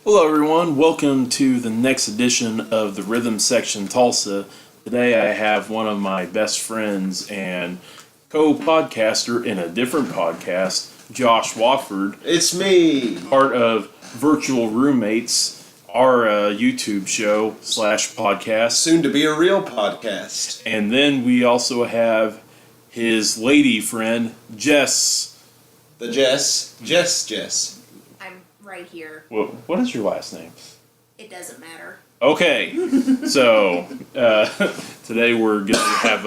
Hello everyone, welcome to the next edition of the Rhythm Section Tulsa. Today I have one of my best friends and co-podcaster in a different podcast, Josh Wofford. It's me! Part of Virtual Roommates, our YouTube show / podcast. Soon to be a real podcast. And then we also have his lady friend, Jess. The Jess. Jess. I'm right here. Well, what is your last name? It doesn't matter. Okay, so today we're going to have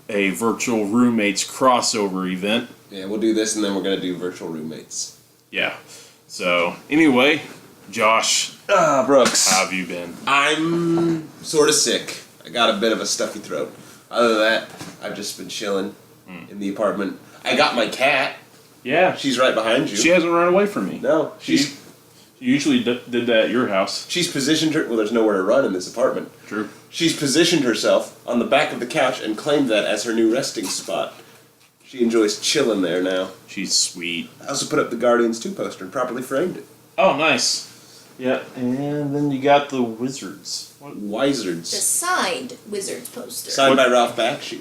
a virtual roommates crossover event. Yeah, we'll do this and then we're going to do virtual roommates. Yeah, so anyway, Josh, Brooks. how have you been? I'm sort of sick. I got a bit of a stuffy throat. Other than that, I've just been chilling in the apartment. I got my cat. Yeah, She's right behind you. she hasn't run away from me. No, She usually did that at your house. She's positioned her... Well, there's nowhere to run in this apartment. True. She's positioned herself on the back of the couch and claimed that as her new resting spot. She enjoys chilling there now. She's sweet. I also put up the Guardians 2 poster and properly framed it. Oh, nice. Yeah, and then you got the Wizards. The Wizards. signed Wizards poster. Signed by Ralph Bakshi.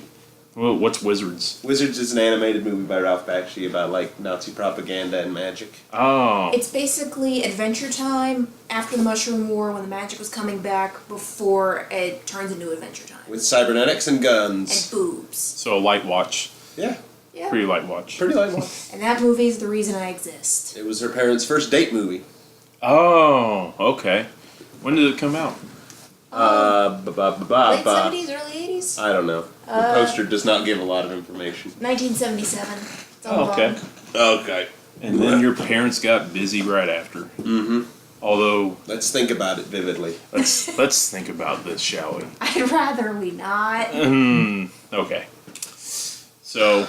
Well, what's Wizards? Wizards is an animated movie by Ralph Bakshi about, like, Nazi propaganda and magic. Oh. It's basically Adventure Time after the Mushroom War when the magic was coming back before it turns into Adventure Time. With cybernetics and And guns. boobs. So light watch. Yeah, Yeah. Pretty light watch. pretty light one. And that movie is the reason I exist. It was her parents' first date movie. Oh, okay. When did it come out? Late 70s, early 80s? I don't know. The poster does not give a lot of information. 1977. It's all Oh, okay. wrong. Okay. And then your parents got busy right after. Mm-hmm. Although, Let's think about it vividly. let's think about this, shall we? I'd rather we not. Okay. So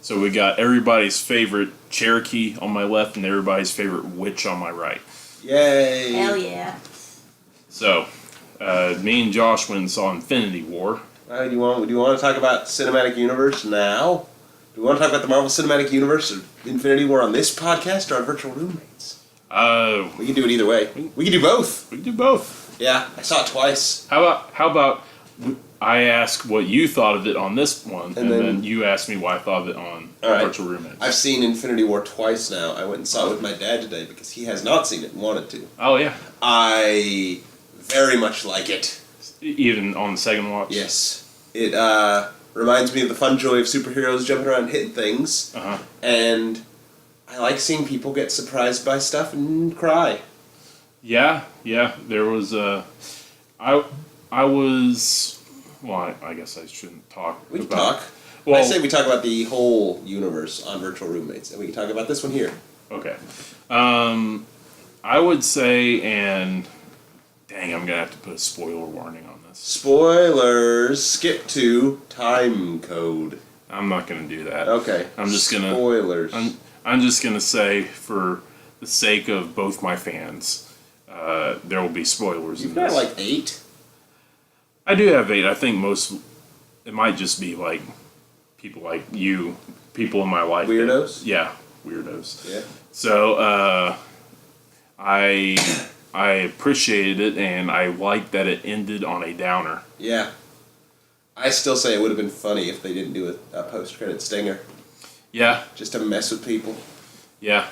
we got everybody's favorite Cherokee on my left and everybody's favorite witch on my right. Yay! Hell yeah. So, me and Josh went and saw Infinity War. Do you want to talk about Cinematic Universe now? Do we want to talk about the Marvel Cinematic Universe or Infinity War on this podcast or on Virtual Roommates? We can do it either way. We can do both. We can do both. Yeah, I saw it twice. How about I ask what you thought of it on this one, and then then you ask me what I thought of it on Alright. Virtual Roommates. I've seen Infinity War twice now. I went and saw it with my dad today because he has not seen it and wanted to. Oh, yeah. I very much like it. Even on the second watch? Yes. It reminds me of the fun joy of superheroes jumping around and hitting things. Uh-huh. And I like seeing people get surprised by stuff and cry. Yeah. There was I was. Well, I guess I shouldn't talk. We can about, talk. Well, I say we talk about the whole universe on Virtual Roommates, and we can talk about this one here. Okay. I would say, and dang, I'm gonna have to put a spoiler warning on this. Spoilers. Skip to time code. I'm not gonna do that. Okay. I'm just gonna. Spoilers. I'm just gonna say, for the sake of both my fans, there will be spoilers You've in got this. like 8. I do have 8. I think it might just be like people like you, people in my life. Weirdos? Yeah, weirdos. Yeah. So, I appreciated it, and I liked that it ended on a downer. Yeah. I still say it would have been funny if they didn't do a post-credit stinger. Yeah, Just to mess with people. yeah.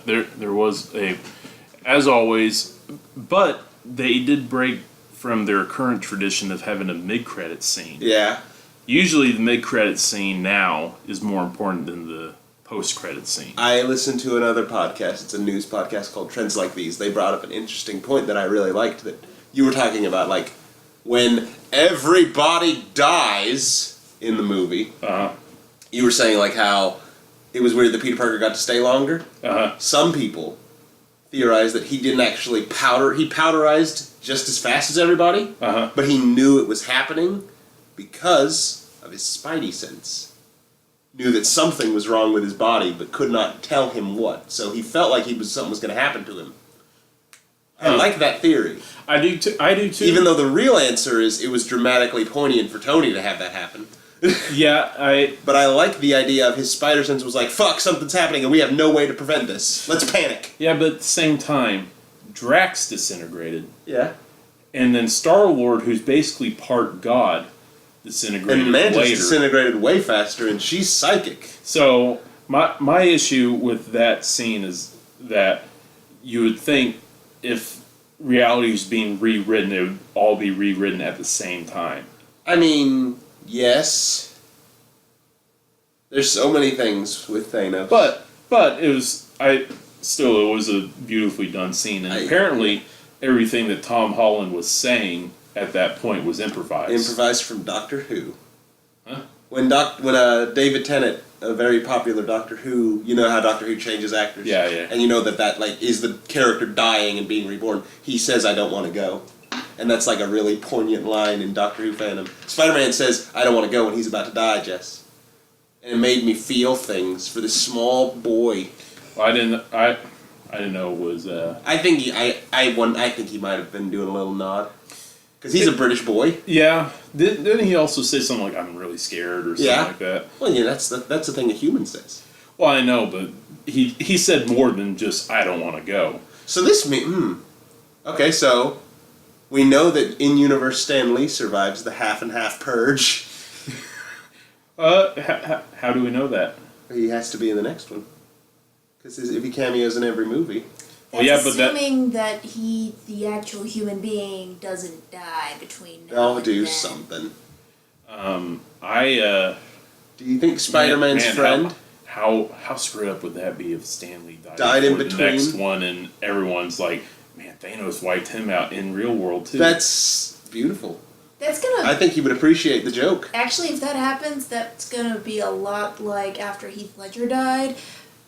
There was as always, but they did break from their current tradition of having a mid-credit scene. Yeah. Usually the mid-credit scene now is more important than the post-credit scene. I listened to another podcast. It's a news podcast called Trends Like These. They brought up an interesting point that I really liked that you were talking about, like, when everybody dies in the movie, Uh-huh. you were saying, like, how it was weird that Peter Parker got to stay longer. Uh-huh. Some people theorize that he didn't actually he powderized just as fast as everybody, Uh-huh. but he knew it was happening because of his spidey sense. Knew that something was wrong with his body, but could not tell him what. So he felt like something was going to happen to him. I like that theory. I do too. Even though the real answer is it was dramatically poignant for Tony to have that happen. Yeah, But I like the idea of his spider sense was like, fuck, something's happening and we have no way to prevent this. Let's panic. Yeah, but at the same time, Drax disintegrated, Yeah. and then Star-Lord, who's basically part god, disintegrated And Mantis later. disintegrated way faster, and she's psychic. So my issue with that scene is that you would think if reality was being rewritten, it would all be rewritten at the same time. I mean, yes. There's so many things with Thanos. But it was it was a beautifully done scene, and apparently everything that Tom Holland was saying at that point was improvised. Improvised from Doctor Who. Huh? When David Tennant, a very popular Doctor Who, you know how Doctor Who changes actors? Yeah, yeah. And you know that like is the character dying and being reborn. He says, "I don't want to go." And that's like a really poignant line in Doctor Who fandom. Spider-Man says, "I don't want to go," when he's about to die, Jess. And it made me feel things for this small boy. Well, I didn't know it was. I think he might have been doing a little nod. Because he's a British boy. Yeah. Didn't he also say something like, "I'm really scared" or something like that? Well, yeah, that's the thing a human says. Well, I know, but he said more than just, "I don't want to go." So this okay, so we know that in-universe Stan Lee survives the half and half purge. How do we know that? He has to be in the next one. Because if he cameos in every movie. That's yeah, but assuming that he, the actual human being, doesn't die between now They'll and do then. something. Do you think Spider-Man's friend... How screwed up would that be if Stan Lee died in before between? the next one, and everyone's like, "Man, Thanos wiped him out in real world too." That's beautiful. That's gonna... I think he would appreciate the joke. Actually, if that happens, that's gonna be a lot like after Heath Ledger died.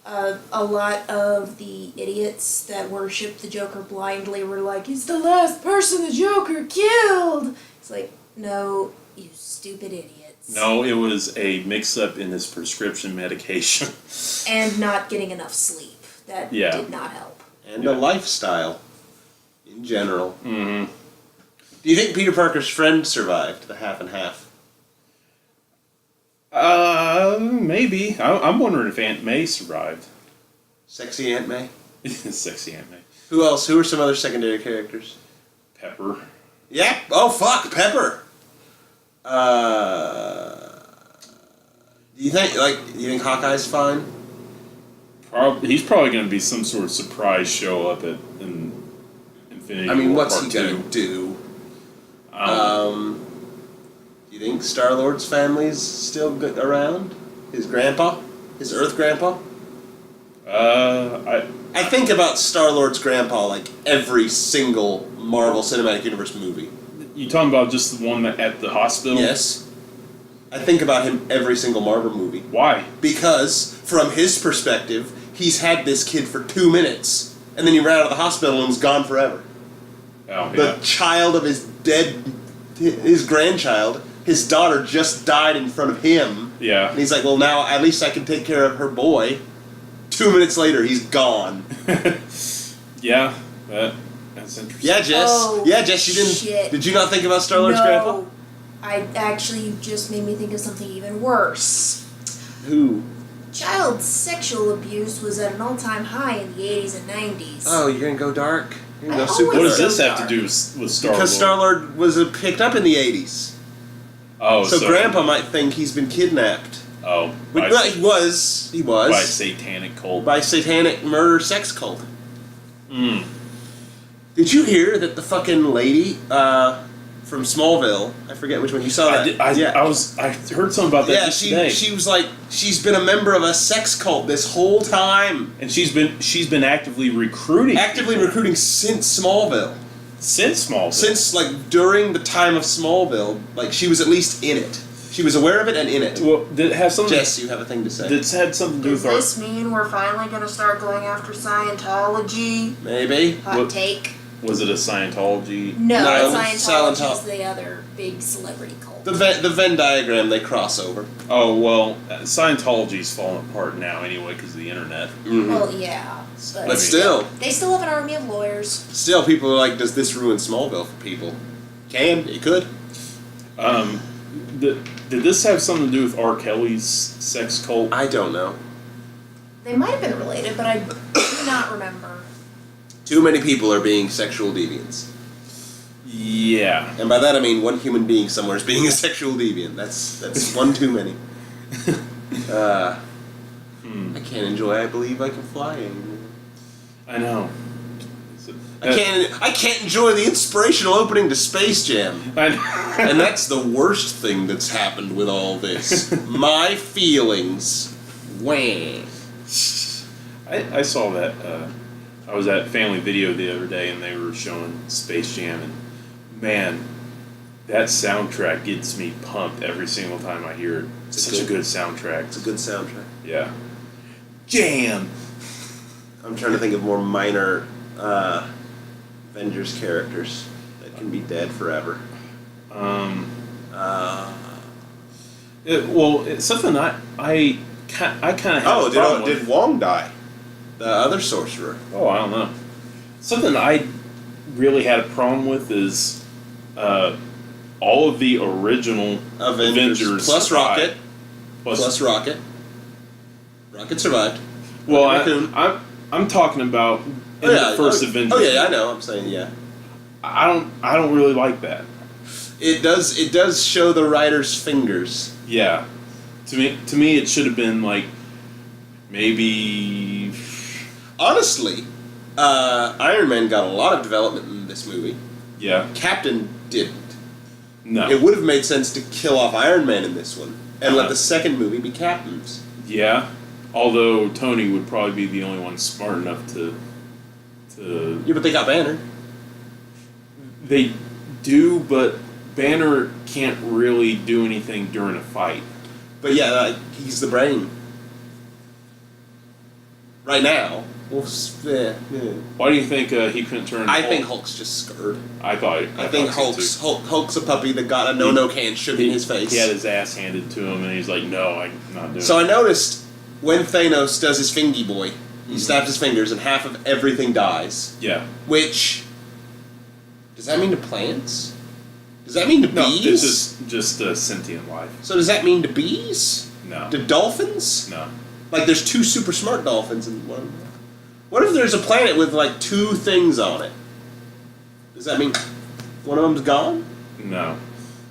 A lot of the idiots that worship the Joker blindly were like, "He's the last person the Joker killed!" It's like, no, you stupid idiots. No, it was a mix-up in his prescription medication. And not getting enough sleep. That did not help. And a lifestyle. In general. Mm-hmm. Do you think Peter Parker's friend survived the half and half? Maybe. I'm wondering if Aunt May survived. Sexy Aunt May? Sexy Aunt May. Who else? Who are some other secondary characters? Pepper. Yeah. Oh, fuck. Pepper. Do you think Hawkeye's fine? He's probably going to be some sort of surprise show up in Infinity War. I mean, what's Part he gonna do? Do you think Star-Lord's family's still around? His grandpa? His Earth grandpa? I think about Star-Lord's grandpa like every single Marvel Cinematic Universe movie. You talking about just the one at the hospital? Yes. I think about him every single Marvel movie. Why? Because, from his perspective, he's had this kid for 2 minutes, and then he ran out of the hospital and was gone forever. Oh, The child of his grandchild, his daughter just died in front of him. Yeah. And he's like, well, now at least I can take care of her boy. 2 minutes later, he's gone. Yeah, that's interesting. Yeah, Jess. Oh, yeah, Jess, you didn't. shit. Did you not think about Star-Lord's grandpa? You just made me think of something even worse. Who? Child sexual abuse was at an all-time high in the 80s and 90s. Oh, you're gonna go dark? You're gonna I go super What does dark. this have to do with Star-Lord? Because Star-Lord was picked up in the 80s. Oh, So Grandpa might think he's been kidnapped. Oh, But no, he was. by satanic cult. By satanic murder sex cult. Mm. Did you hear that the fucking lady from Smallville, I forget which one, you saw that? I heard something about that Yeah, just today. she was like, she's been a member of a sex cult this whole time. And she's been actively recruiting. Actively recruiting since Smallville. Since Smallville. Since, like, during the time of Smallville, like, she was at least in it. She was aware of it and in it. Well, did it have something? Jess, you have a thing to say. That's had something to do Does with our. this mean we're finally going to start going after Scientology? Maybe. Hot take. Was it a Scientology? No, No, Scientology is the other big celebrity cult. The Venn diagram, they cross over. Oh well, Scientology's falling apart now anyway because of the internet. Mm-hmm. Well, yeah. But still, They still have an army of lawyers. people are like, does this ruin Smallville for people? It could. Did this have something to do with R. Kelly's sex cult? I don't know. They might have been related, but I do not remember. Too many people are being sexual deviants. Yeah. And by that I mean one human being somewhere is being a sexual deviant. That's one too many. I can't enjoy I Believe I Can Fly anymore. I know. I can't enjoy the inspirational opening to Space Jam. I know. And that's the worst thing that's happened with all this. My feelings. Wham. I saw that. I was at Family Video the other day, and they were showing Space Jam, and man, that soundtrack gets me pumped every single time I hear it. It's such a good soundtrack. It's a good soundtrack. Yeah. Jam! I'm trying to think of more minor Avengers characters that can be dead forever. It's something I kind of have a problem with. Did Wong die? The other sorcerer. Oh, I don't know. Something I really had a problem with is all of the original Avengers plus survived. Rocket. Plus Rocket. Rocket survived. Well, I'm talking about the first Avengers. Oh yeah, I know. I'm saying yeah. I don't really like that. It does show the writer's fingers. Yeah. To me, it should have been like maybe. Honestly, Iron Man got a lot of development in this movie. Yeah. Captain didn't. No. It would have made sense to kill off Iron Man in this one and let the second movie be Captain's. Yeah. Although Tony would probably be the only one smart enough to. Yeah, but they got Banner. They do, but Banner can't really do anything during a fight. But yeah, he's the brain. Right now. Well, yeah. Why do you think he couldn't turn? I think Hulk's just scared. I think Hulk's a puppy that got a no can shook in his face. He had his ass handed to him, and he's like, "No, I'm not doing." So I noticed when Thanos does his fingy boy, he snaps his fingers, and half of everything dies. Yeah. Which does that mean to plants? Does that mean to bees? No, it's just sentient life. So does that mean to bees? No. To dolphins? No. Like there's two super smart dolphins in one. What if there's a planet with like two things on it? Does that mean one of them's gone? No.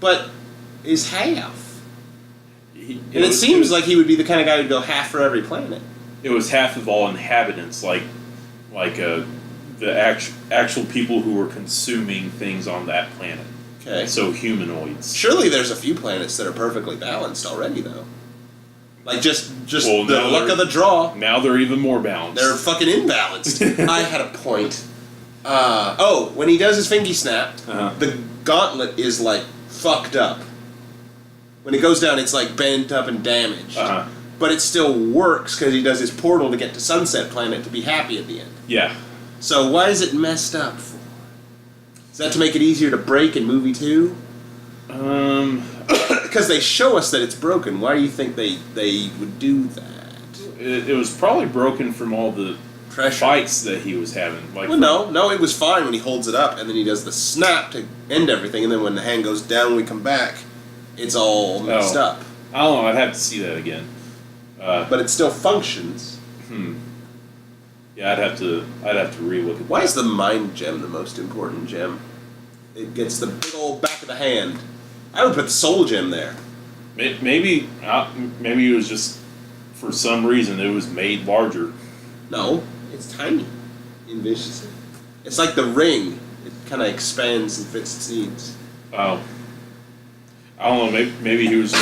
But is half. It seems like he would be the kind of guy who'd go half for every planet. It was half of all inhabitants, like the actual people who were consuming things on that planet. Okay. So humanoids. Surely there's a few planets that are perfectly balanced already, though. Like just Well, the luck of the draw. Now they're even more balanced. They're fucking imbalanced. I had a point. When he does his fingy snap, the gauntlet is like fucked up. When it goes down, it's like bent up and damaged. But it still works because he does his portal to get to Sunset Planet to be happy at the end. Yeah. So why is it messed up for? Is that to make it easier to break in movie 2? Because they show us that it's broken. Why do you think they would do that? It was probably broken from all the Pressure. fights that he was having. Like, No, it was fine when he holds it up and then he does the snap to end everything, and then when the hand goes down when we come back, it's all messed up. I don't know. I'd have to see that again. But it still functions. Yeah, I'd have to relook at. Why is the mind gem the most important gem? It gets the big old back of the hand. I would put the soul gem there. Maybe it was just for some reason it was made larger. No, it's tiny. Envisions it. It's like the ring. It kind of expands and fits its needs. Oh, I don't know. Maybe he was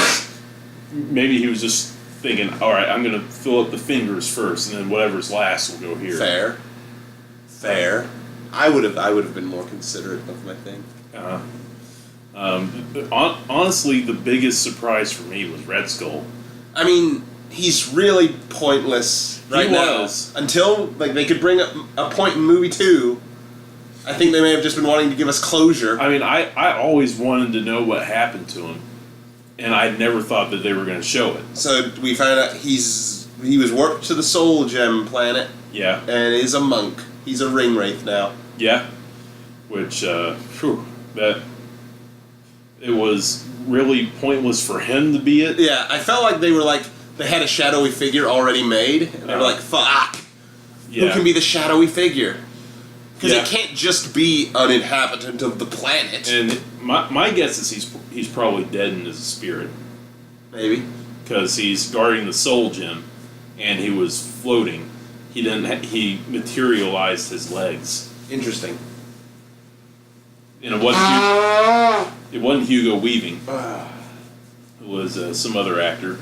just thinking, all right, I'm gonna fill up the fingers first, and then whatever's last will go here. Fair. I would have been more considerate of my thing. Honestly, the biggest surprise for me was Red Skull. I mean, he's really pointless right now. Until they could bring up a point in movie 2. I think they may have just been wanting to give us closure. I mean, I always wanted to know what happened to him, and I never thought that they were going to show it. So we found out he was warped to the Soul Gem planet. Yeah. And is a monk. He's a ring wraith now. Yeah. Which, that it was really pointless for him to be it. Yeah, I felt like they had a shadowy figure already made, and they were like, fuck! Yeah. Who can be the shadowy figure? Because it can't just be an inhabitant of the planet. And my guess is he's probably dead in his spirit. Maybe. Because he's guarding the soul gem, and he was floating. He materialized his legs. Interesting. And it wasn't Hugo Weaving. It was some other actor.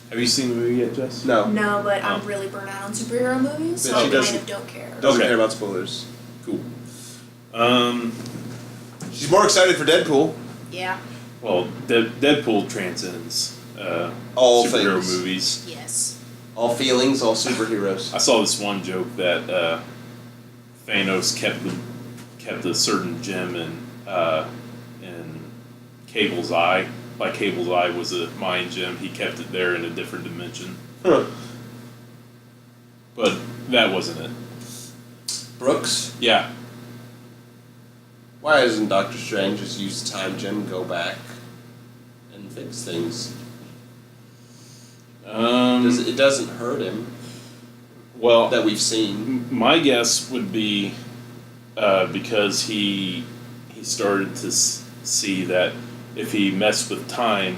Have you seen the movie yet, Jess? No. No, but I'm really burnt out on superhero movies, so But I she kind of don't care. Doesn't Okay. care about spoilers. Cool. She's more excited for Deadpool. Yeah. Well, Deadpool transcends All superhero things. movies. Yes. All feelings, all superheroes. I saw this one joke that Thanos kept a certain gem in Cable's eye. Like Cable's eye was a mind gem, he kept it there in a different dimension. Huh. But that wasn't it. Brooks, Yeah. why doesn't Doctor Strange just use time gem, go back, and fix things? It doesn't hurt him Well, that we've seen. my guess would be because he started to see that if he messed with time,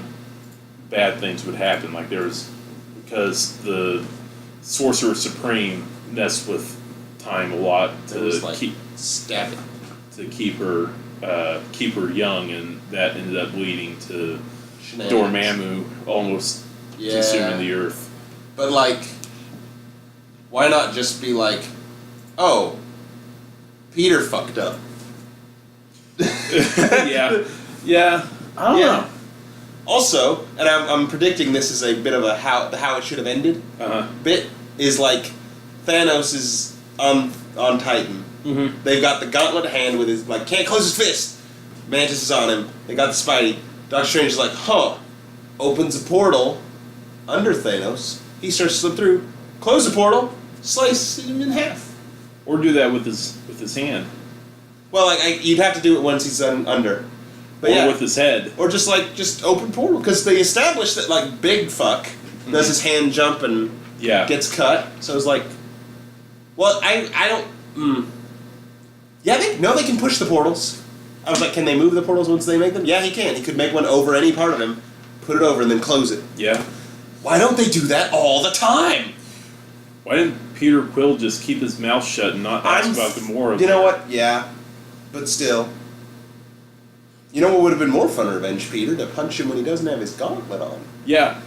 bad things would happen. Like because the Sorcerer Supreme messed with time a lot It was like keep stab it. keep her young, and that ended up leading to Shenanigans. Dormammu almost Yeah. consuming the earth. But like, why not just be like, oh, Peter fucked up. yeah. I don't know. Also, and I'm predicting this is a bit of a how it should have ended. Bit is like Thanos is on Titan. Mm-hmm. They've got the gauntlet hand with his can't close his fist. Mantis is on him. They got the Spidey. Doctor Strange is like, opens a portal under Thanos. He starts to slip through. Close the portal. Slice him in half. Or do that with his hand. Well, you'd have to do it once he's under. But Or yeah. with his head. Or just open portal, because they established that Big Fuck does his hand jump and Yeah. gets cut. So it's like, well, I don't. Yeah, they can push the portals. I was like, can they move the portals once they make them? Yeah, he can. He could make one over any part of him, put it over, and then close it. Yeah. Why don't they do that all the time? Why didn't Peter Quill just keep his mouth shut and not ask about Gamora? You know what? Yeah, but still. You know what would have been more fun to revenge Peter? To punch him when he doesn't have his gauntlet on. Yeah.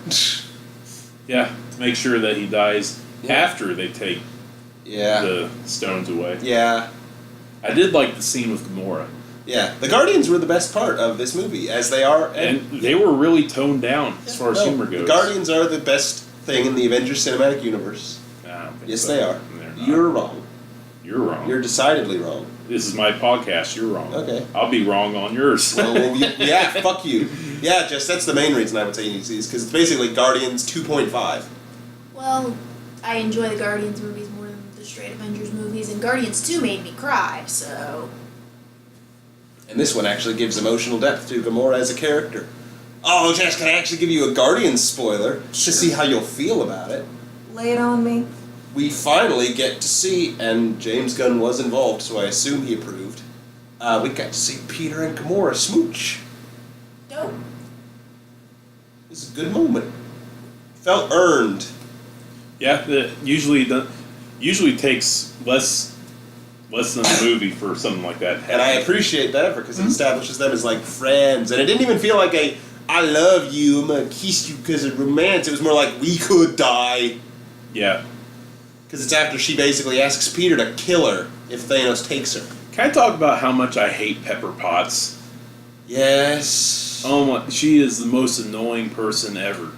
Yeah. To make sure that he dies Yeah. after they take Yeah. the stones away. Yeah. I did like the scene with Gamora. Yeah. The Guardians were the best part of this movie, as they are. And they were really toned down as far as humor goes. The Guardians are the best thing in the Avengers Cinematic Universe. I don't think Yes, so. they are. They're not. You're wrong. You're wrong. You're decidedly wrong. This is my podcast. You're wrong. Okay. I'll be wrong on yours. Yeah, fuck you. Yeah, Jess, that's the main reason I would say you need to see this, because it's basically Guardians 2.5. Well, I enjoy the Guardians movies more than the straight Avengers movies, and Guardians 2 made me cry, so... And this one actually gives emotional depth to Gamora as a character. Oh, Jess, can I actually give you a Guardians spoiler to see how you'll feel about it? Lay it on me. We finally get to see, and James Gunn was involved, so I assume he approved. We got to see Peter and Gamora smooch. Dope. It was a good moment. Felt earned. Yeah, that usually takes less than a movie for something like that. And I appreciate that effort because it establishes them as friends. And it didn't even feel like I love you, I'm gonna kiss you because of romance. It was more like we could die. Yeah. Because it's after she basically asks Peter to kill her if Thanos takes her. Can I talk about how much I hate Pepper Potts? Yes. Oh my, she is the most annoying person ever.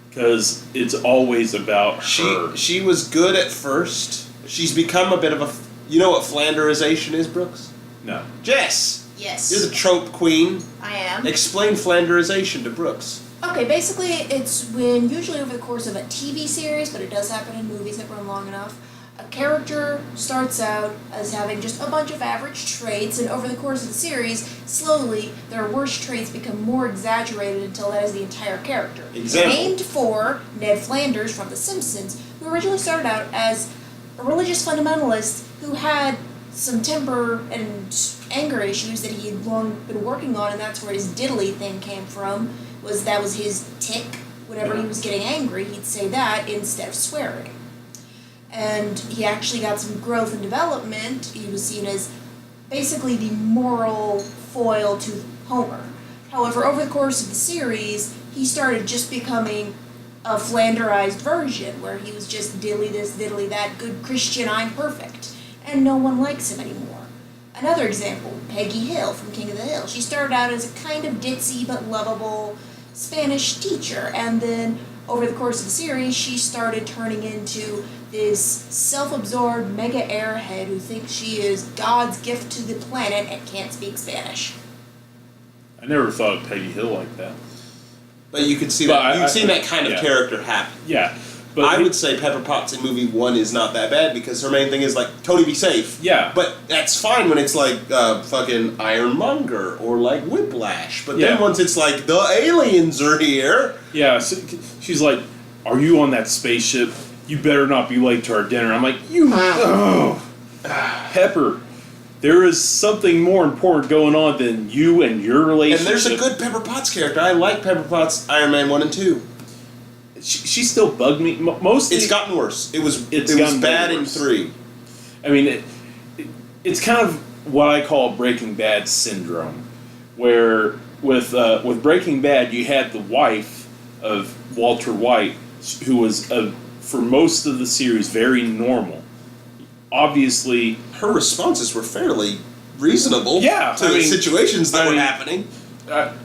Because it's always about her. She was good at first. She's become a bit of a... You know what Flanderization is, Brooks? No. Jess! Yes. You're the trope queen. I am. Explain Flanderization to Brooks. Okay, basically it's when, usually over the course of a TV series, but it does happen in movies that run long enough, a character starts out as having just a bunch of average traits, and over the course of the series, slowly, their worst traits become more exaggerated until that is the entire character. Example. Named for Ned Flanders from The Simpsons, who originally started out as a religious fundamentalist who had some temper and anger issues that he had long been working on, and that's where his diddly thing came from. That was his tick. Whenever he was getting angry, he'd say that instead of swearing. And he actually got some growth and development. He was seen as basically the moral foil to Homer. However, over the course of the series, he started just becoming a Flanderized version, where he was just diddly this, diddly that, good Christian, I'm perfect. And no one likes him anymore. Another example, Peggy Hill from King of the Hill. She started out as a kind of ditzy but lovable Spanish teacher, and then over the course of the series, she started turning into this self-absorbed mega airhead who thinks she is God's gift to the planet and can't speak Spanish. I never thought of Peggy Hill like that. But you could see that. You've seen that kind of character happen. Yeah. But I would say Pepper Potts in movie 1 is not that bad because her main thing is like, Tony, be safe. Yeah. But that's fine when it's like fucking Ironmonger or like Whiplash. But then once it's like, the aliens are here. Yeah, so she's like, are you on that spaceship? You better not be late to our dinner. I'm like, Pepper, there is something more important going on than you and your relationship. And there's a good Pepper Potts character. I like Pepper Potts Iron Man 1 and 2. She still bugged me. Mostly, it's gotten worse. It was bad in 3. I mean, it's kind of what I call Breaking Bad syndrome, where with Breaking Bad you had the wife of Walter White, who was for most of the series very normal. Obviously, her responses were fairly reasonable to the situations that were happening.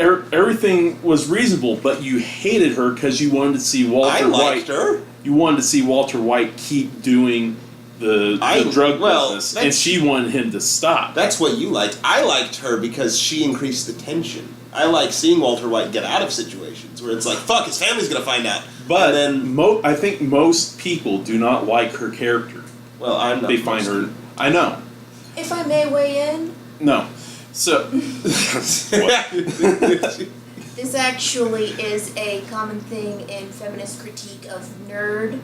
Everything was reasonable, but you hated her because you wanted to see Walter White. I liked her. You wanted to see Walter White keep doing the drug business, and she wanted him to stop. That's what you liked. I liked her because she increased the tension. I like seeing Walter White get out of situations where it's like, fuck, his family's gonna find out. But then I think most people do not like her character. Well, I'm not. They find her. I know. If I may weigh in. No. So. This actually is a common thing in feminist critique of nerd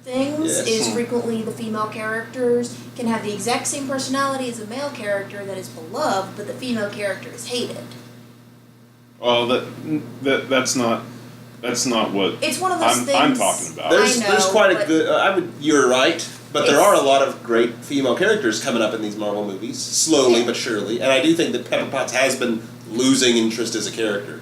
things. Yes. Is frequently the female characters can have the exact same personality as a male character that is beloved, but the female character is hated. Well, that's not what it's one of those things I'm talking about. There's quite a good. You're right. But there are a lot of great female characters coming up in these Marvel movies, slowly but surely. And I do think that Pepper Potts has been losing interest as a character.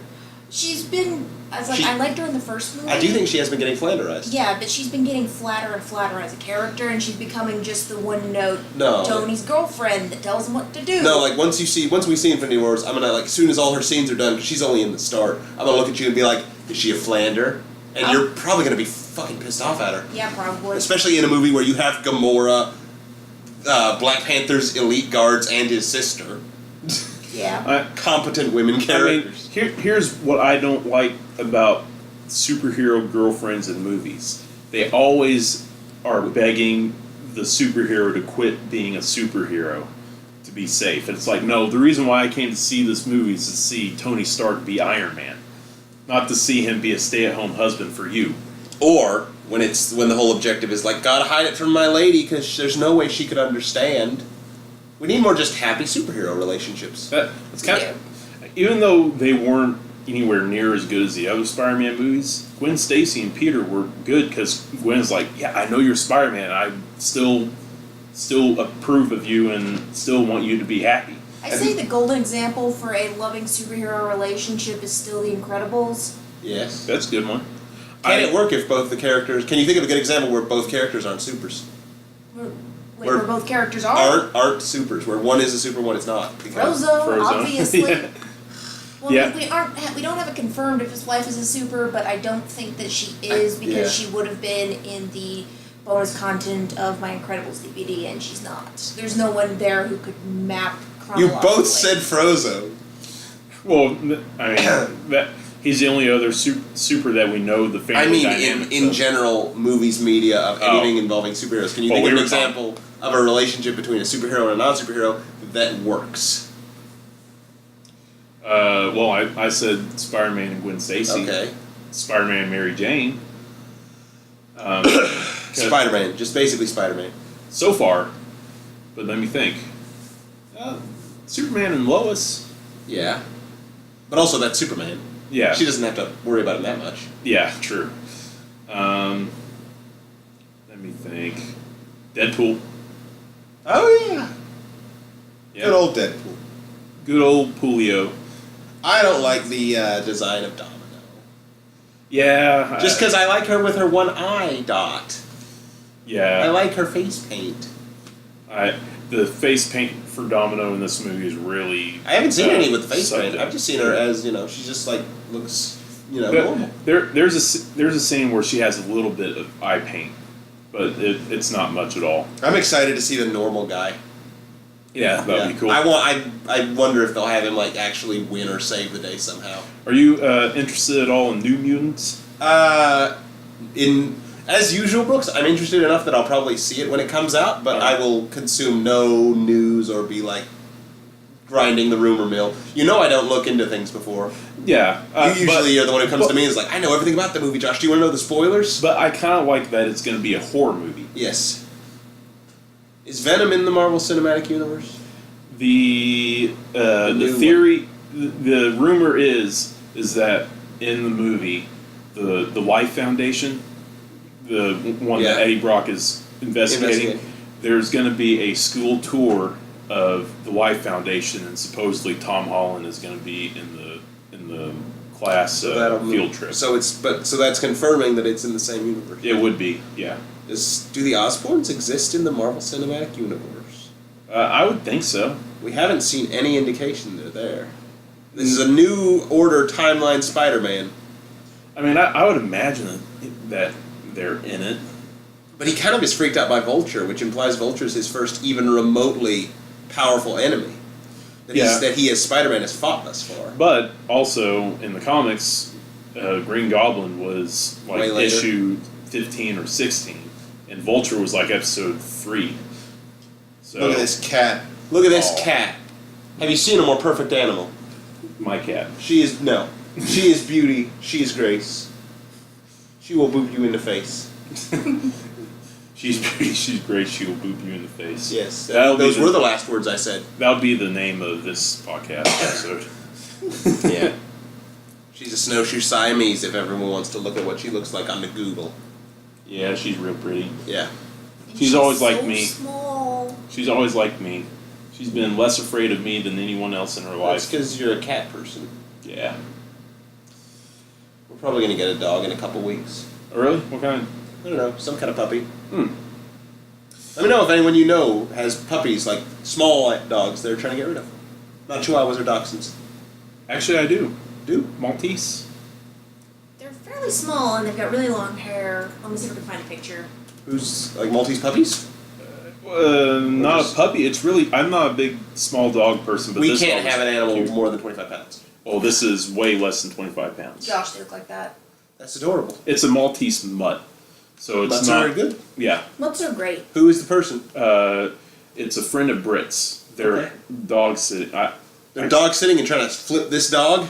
She's been... I liked her in the first movie. I do think she has been getting Flanderized. Yeah, but she's been getting flatter and flatter as a character, and she's becoming just the one-note Tony's girlfriend that tells him what to do. No, like, once we see Infinity Wars, I'm gonna, like, as soon as all her scenes are done, because she's only in the start, I'm gonna look at you and be like, is she a Flander? And you're probably gonna be fucking pissed off at her. Yeah, probably. Especially in a movie where you have Gamora, Black Panther's elite guards, and his sister. Yeah. Competent women characters. I mean, here's what I don't like about superhero girlfriends in movies. They always are begging the superhero to quit being a superhero to be safe. And it's like, no, the reason why I came to see this movie is to see Tony Stark be Iron Man. Not to see him be a stay-at-home husband for you. Or when the whole objective is like, gotta hide it from my lady because there's no way she could understand. We need more just happy superhero relationships. It's kind of, even though they weren't anywhere near as good as the other Spider-Man movies, Gwen Stacy and Peter were good because Gwen's like, yeah, I know you're Spider-Man. I still approve of you and still want you to be happy. I say the golden example for a loving superhero relationship is still The Incredibles. Yes. That's a good one. Can it work if both the characters... Can you think of a good example where both characters aren't supers? Where both characters are? Aren't supers, where one is a super, one is not. Frozone, obviously. Yeah. Well, we don't have it confirmed if his wife is a super, but I don't think that she is because she would have been in the bonus content of my Incredibles DVD, and she's not. There's no one there who could map chronologically. You both said Frozone. Well, I mean, he's the only other super that we know the family dynamics in general, movies, media, of anything involving superheroes. Can you think of an example of a relationship between a superhero and a non-superhero that works? Well, I said Spider-Man and Gwen Stacy. Okay. Spider-Man and Mary Jane. Spider-Man, just basically Spider-Man. So far, But let me think. Superman and Lois. Yeah. But also that's Superman. Yeah. She doesn't have to worry about him that much. Yeah, true. Let me think. Deadpool. Oh, yeah. Yeah. Good old Deadpool. Good old Poolio. I don't like the design of Domino. Yeah. Just because I like her with her one eye dot. Yeah. I like her face paint. The face paint for Domino in this movie is really. I haven't seen any with the face subject. paint. I've just seen her as, she's just like, looks, normal. There's a scene where she has a little bit of eye paint, but it's not much at all. I'm excited to see the normal guy. Yeah, that'd be cool. I wonder if they'll have him like actually win or save the day somehow. Are you interested at all in New Mutants? As usual, Brooks, I'm interested enough that I'll probably see it when it comes out, but I will consume no news or be like grinding the rumor mill. I don't look into things before. Yeah. You usually are the one who comes to me and is like, I know everything about the movie, Josh. Do you want to know the spoilers? But I kind of like that it's going to be a horror movie. Yes. Is Venom in the Marvel Cinematic Universe? The theory, the rumor is that in the movie, the Life Foundation, the one that Eddie Brock is investigating, there's going to be a school tour of the Life Foundation, and supposedly Tom Holland is going to be in the class field trip. So that's confirming that it's in the same universe. It would be, yeah. Do the Osborns exist in the Marvel Cinematic Universe? I would think so. We haven't seen any indication they're there. This is a new order timeline Spider-Man. I mean, I would imagine that they're in it. But he kind of is freaked out by Vulture, which implies Vulture's his first even remotely powerful enemy. That he as Spider-Man has fought thus far. But also, in the comics, Green Goblin was like issue 15 or 16, and Vulture was like episode 3. So, look at this cat. Look at this cat. Have you seen a more perfect animal? My cat. She is beauty. She is grace. She will boop you in the face. She's pretty. She's great. She will boop you in the face. Yes, those were the last words I said. That'll be the name of this podcast episode. Yeah. She's a snowshoe Siamese if everyone wants to look at what she looks like on the Google. Yeah, she's real pretty. Yeah. She's always like me. Small. She's always like me. She's been less afraid of me than anyone else in her life. That's because you're a cat person. Yeah. We're probably going to get a dog in a couple weeks. Oh, really? What kind? I don't know. Some kind of puppy. Let me know if anyone you know has puppies, like small dogs they're trying to get rid of. Not Chihuahuas or Dachshunds. Actually, I do. Do? Maltese. They're fairly small and they've got really long hair. Let me see if I can find a picture. Who's, like Maltese puppies? Not a puppy. It's really... I'm not a big small dog person, but we this can't have an animal cute. more than 25 pounds. Oh, this is way less than 25 pounds. Gosh, they look like that. That's adorable. It's a Maltese mutt. So it's Mutts not... are good? Yeah. Mutts are great. Who is the person? It's a friend of Brit's. They're dog sitting. They're dog sitting and trying to flip this dog?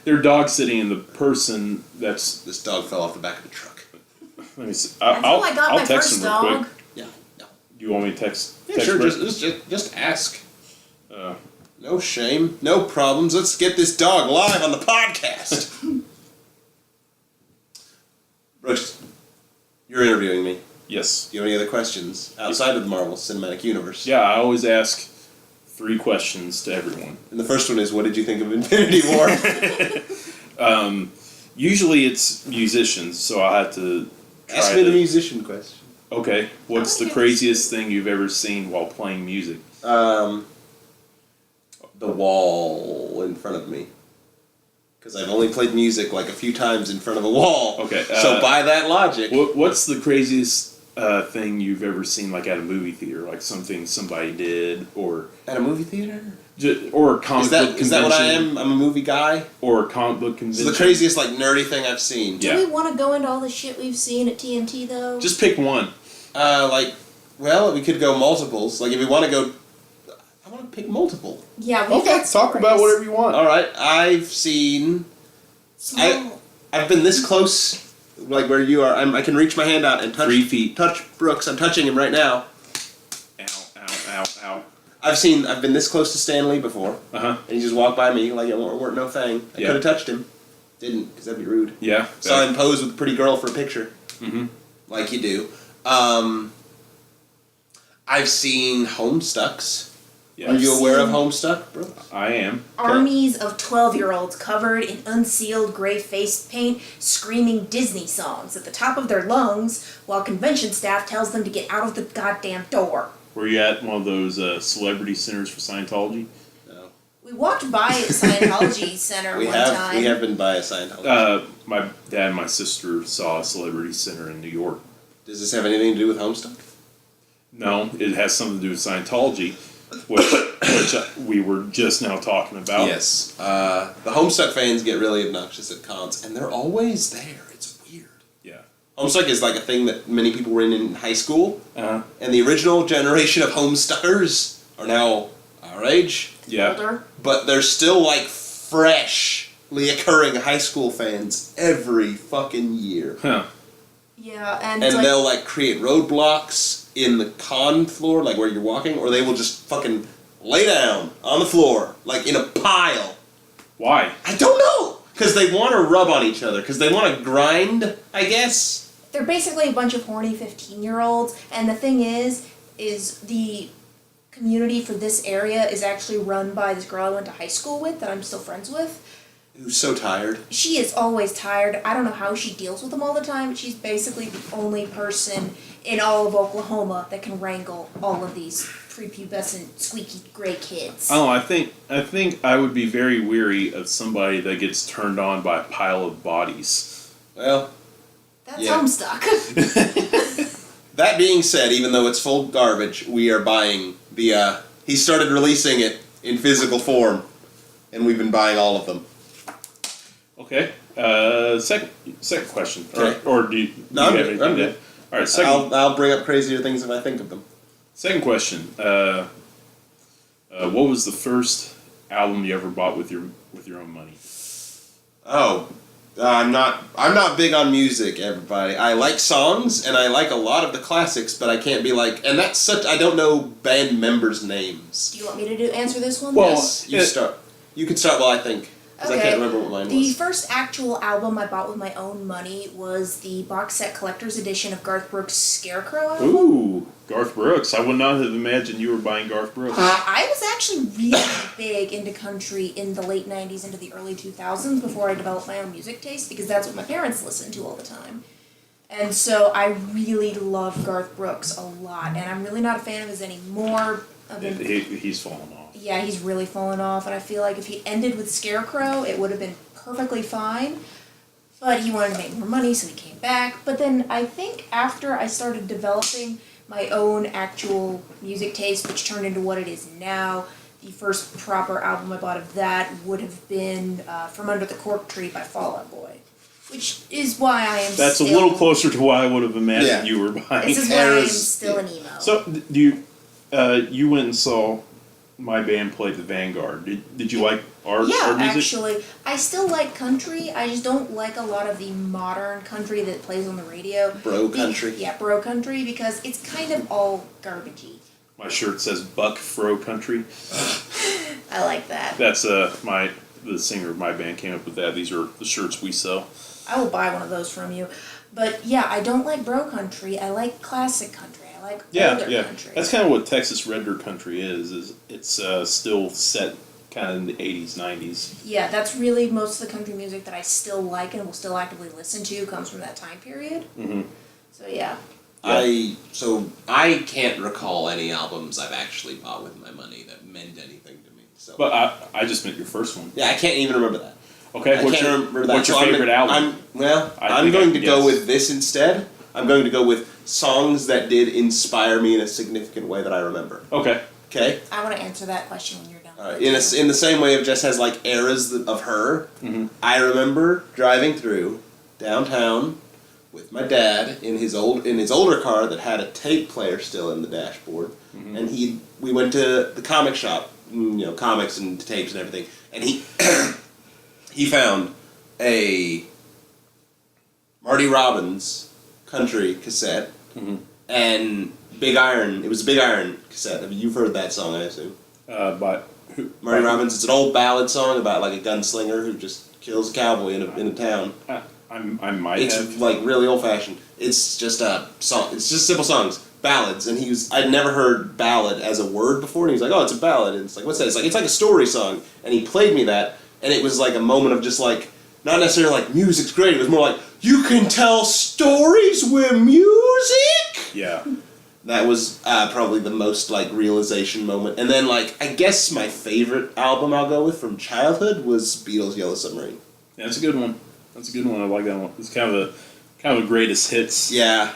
They're dog sitting, and the person that's... This dog fell off the back of the truck. Let me see. That's how I got I'll my text first him real dog. quick. Yeah, no. Do you want me to text? Yeah, text sure. Brit? Just ask. No shame, no problems. Let's get this dog live on the podcast. Brooks, you're interviewing me. Yes. Do you have any other questions outside of the Marvel Cinematic Universe? Yeah, I always ask 3 questions to everyone. And the first one is, what did you think of Infinity War? Usually it's musicians, so I have to try Ask me the musician question. Okay, what's the craziest thing you've ever seen while playing music? The wall in front of me. Because I've only played music like a few times in front of a wall. Okay. So by that logic... What's the craziest thing you've ever seen like at a movie theater? Like something somebody did or... At a movie theater? Or a comic book convention. Is that what I am? I'm a movie guy? Or a comic book convention. It's the craziest, like, nerdy thing I've seen. Do we want to go into all the shit we've seen at TNT, though? Just pick one. We could go multiples. Like, if we want to go... I want to pick multiple. Yeah, we've got talk about whatever you want. Alright, I've seen... I've been this close, like where you are. I can reach my hand out and touch... 3 feet. Touch Brooks. I'm touching him right now. Ow, ow, How? I've been this close to Stan Lee before. Uh-huh. And he just walked by me like it weren't no thing. I Yeah. could have touched him. Didn't, because that'd be rude. Yeah. Saw him pose with a pretty girl for a picture. Mm-hmm. Like you do. I've seen Homestucks. Yeah. Are you aware of Homestuck, bro? I am. Armies of 12-year-olds covered in unsealed gray face paint screaming Disney songs at the top of their lungs while convention staff tells them to get out of the goddamn door. Were you at one of those celebrity centers for Scientology? No. We walked by a Scientology center one time. We have been by a Scientology. My dad and my sister saw a celebrity center in New York. Does this have anything to do with Homestuck? No, it has something to do with Scientology, which we were just now talking about. Yes. The Homestuck fans get really obnoxious at cons, and they're always there. It's weird. Yeah. Homestuck is like a thing that many people were in high school, Uh-huh. and the original generation of Homestuckers are now our age, Yeah. Older. but they're still like freshly occurring high school fans every fucking year. Huh. Yeah, and, And like, they'll like create roadblocks in the con floor, like where you're walking, or they will just fucking lay down on the floor, like in a pile. Why? I don't know! Because they want to rub on each other, because they want to grind, I guess. they're basically a bunch of horny 15-year-olds, and the thing is the community for this area is actually run by this girl I went to high school with that I'm still friends with. Who's so tired. She is always tired. I don't know how she deals with them all the time, but she's basically the only person in all of Oklahoma that can wrangle all of these prepubescent, squeaky gray kids. Oh, I think I would be very weary of somebody that gets turned on by a pile of bodies. Well, That's yeah. Homestuck. that being said, even though it's full garbage, we are buying the, he started releasing it in physical form, and we've been buying all of them. Okay. Second question. Okay. Or do you No, have I'm anything good. to add? All right. Second. I'll bring up crazier things if I think of them. Second question. What was the first album you ever bought with your own money? Oh, I'm not big on music, everybody. I like songs and I like a lot of the classics, but I can't be like, and that's such, I don't know band members' names. Do you want me to answer this one? Well, Yes, you start. You can start while I think, because I can't remember what mine The was. first actual album I bought with my own money was the box set collector's edition of Garth Brooks' Scarecrow album. Ooh, Garth Brooks. I would not have imagined you were buying Garth Brooks. I was actually really big into country in the late 90s into the early 2000s before I developed my own music taste because that's what my parents listened to all the time. And so I really love Garth Brooks a lot, and I'm really not a fan of his anymore. He's fallen off. Yeah, he's really fallen off, and I feel like if he ended with Scarecrow, it would have been perfectly fine. But he wanted to make more money, so he came back. But then I think after I started developing my own actual music taste, which turned into what it is now, the first proper album I bought of that would have been From Under the Cork Tree by Fall Out Boy. Which is why I am That's still... a little closer to what I would have imagined Yeah. you were buying. This is why I am Eras, still an emo. So, do you you went and saw my band play the Vanguard. Did you like our music? Actually, I still like country. I just don't like a lot of the modern country that plays on the radio. Bro country. Yeah, bro country, because it's kind of all garbagey. My shirt says Buck Fro Country. I like that. That's the singer of my band came up with that. These are the shirts we sell. I will buy one of those from you. But yeah, I don't like bro country. I like classic country. I like older country. That's kind of what Texas Red Dirt Country is it's still set kind of in the 80s, 90s. Yeah, that's really most of the country music that I still like and will still actively listen to comes from that time period. Mm-hmm. So yeah. I can't recall any albums I've actually bought with my money that meant anything to me. So, But I just meant your first one. yeah, I can't even remember that. Okay, I what's can't your, remember that. what's your So favorite album? I'm going to go with this instead. I'm going to go with songs that did inspire me in a significant way that I remember. Okay. Okay? I want to answer that question when you're done. All right. In the same way of Jess has like eras of her, Mm-hmm. I remember driving through downtown with my dad in his older car that had a tape player still in the dashboard, Mm-hmm. and we went to the comic shop, comics and tapes and everything, and he found a Marty Robbins country cassette, Mm-hmm. and Big Iron. It was a Big Iron cassette. I mean, you've heard that song, I assume. By who? Marty Robbins. It's an old ballad song about like a gunslinger who just kills a cowboy in a town. I might It's have. like really old fashioned. It's just a song. It's just simple songs, ballads. And I'd never heard ballad as a word before. And he was like, "Oh, it's a ballad." And it's like, "What's that?" It's like a story song. And he played me that, and it was like a moment of just like not necessarily like music's great. It was more like you can tell stories with music. Yeah. That was probably the most like realization moment. And then like I guess my favorite album I'll go with from childhood was Beatles' Yellow Submarine. Yeah, that's a good one. That's a good one. I like that one. It's kind of a greatest hits. Yeah,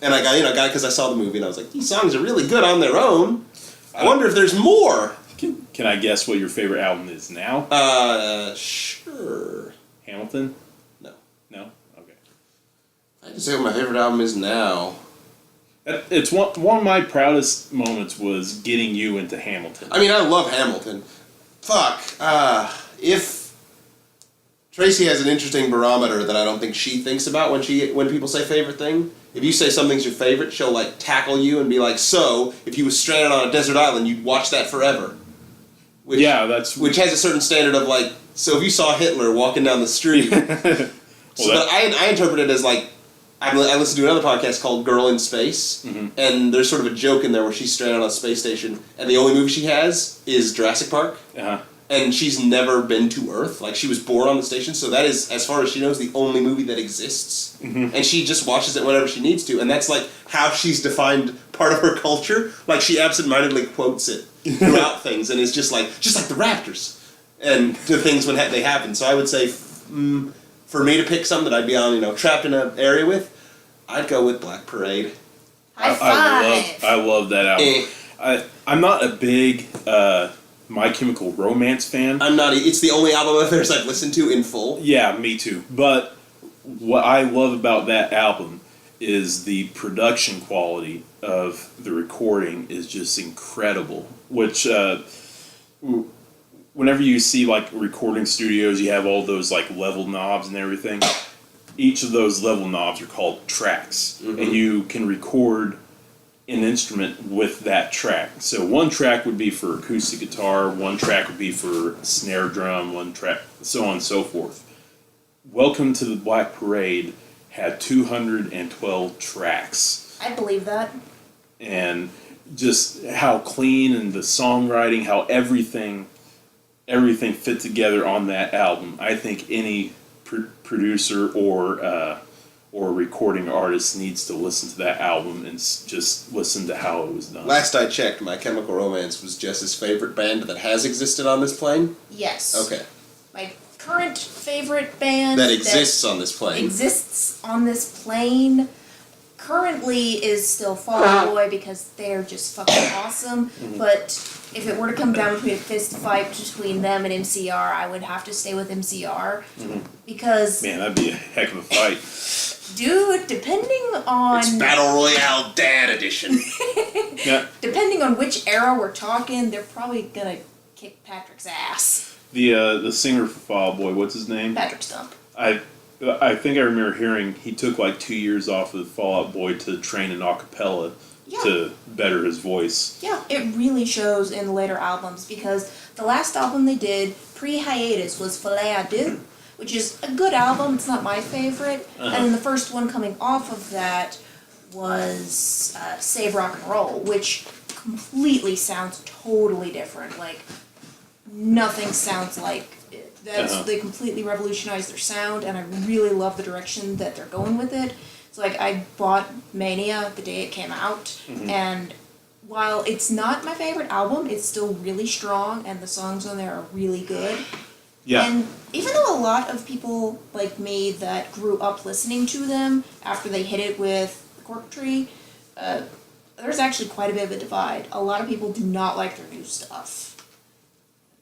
and I got because I saw the movie and I was like, these songs are really good on their own. I wonder if there's more. Can I guess what your favorite album is now? Sure. Hamilton? No. No? Okay. I can say what my favorite album is now. It's one of my proudest moments was getting you into Hamilton. I mean, I love Hamilton. Fuck. If Tracy has an interesting barometer that I don't think she thinks about when people say favorite thing. If you say something's your favorite, she'll like tackle you and be like, "So, if you was stranded on a desert island, you'd watch that forever." Which has a certain standard of like. So if you saw Hitler walking down the street, I interpret it as like. I listened to another podcast called Girl in Space, and there's sort of a joke in there where she's stranded on a space station, and the only movie she has is Jurassic Park. Uh-huh. And she's never been to Earth. Like, she was born on the station, so that is, as far as she knows, the only movie that exists. Mm-hmm. And she just watches it whenever she needs to, and that's, like, how she's defined part of her culture. Like, she absentmindedly quotes it throughout things, and it's just like the Raptors, and to things when they happen. So I would say, for me to pick something that I'd be on, trapped in an area with, I'd go with Black Parade. High five! I love that album. I'm not a big... My Chemical Romance fan. I'm not. It's the only album of theirs I've listened to in full. Yeah, me too. But what I love about that album is the production quality of the recording is just incredible. Which, whenever you see like recording studios, you have all those like level knobs and everything. Each of those level knobs are called tracks, and you can record an instrument with that track. So one track would be for acoustic guitar, one track would be for snare drum, one track, so on and so forth. Welcome to the Black Parade had 212 tracks. I believe that. And just how clean and the songwriting, how everything fit together on that album. I think any producer or recording artist needs to listen to that album and just listen to how it was done. Last I checked, My Chemical Romance was Jess's favorite band that has existed on this plane? Yes. Okay. My current favorite band that exists on this plane. Exists on this plane currently is still Fall Out Boy because they're just fucking awesome. But if it were to come down to a fist fight between them and MCR, I would have to stay with MCR because... Man, that'd be a heck of a fight. Dude, depending on... It's Battle Royale Dad Edition. Yeah. Depending on which era we're talking, they're probably gonna kick Patrick's ass. The singer for Fall Out Boy, what's his name? Patrick Stump. I think I remember hearing he took like 2 years off of Fall Out Boy to train in a cappella to better his voice. Yeah, it really shows in the later albums because the last album they did, pre-hiatus, was Filet à Deux, which is a good album. It's not my favorite. And then the first one coming off of that was Save Rock and Roll, which completely sounds totally different. Like, nothing sounds like it. They completely revolutionized their sound, and I really love the direction that they're going with it. So, like, I bought Mania the day it came out, and while it's not my favorite album, it's still really strong, and the songs on there are really good. Yeah. And even though a lot of people like me that grew up listening to them after they hit it with the Cork Tree, there's actually quite a bit of a divide. A lot of people do not like their new stuff.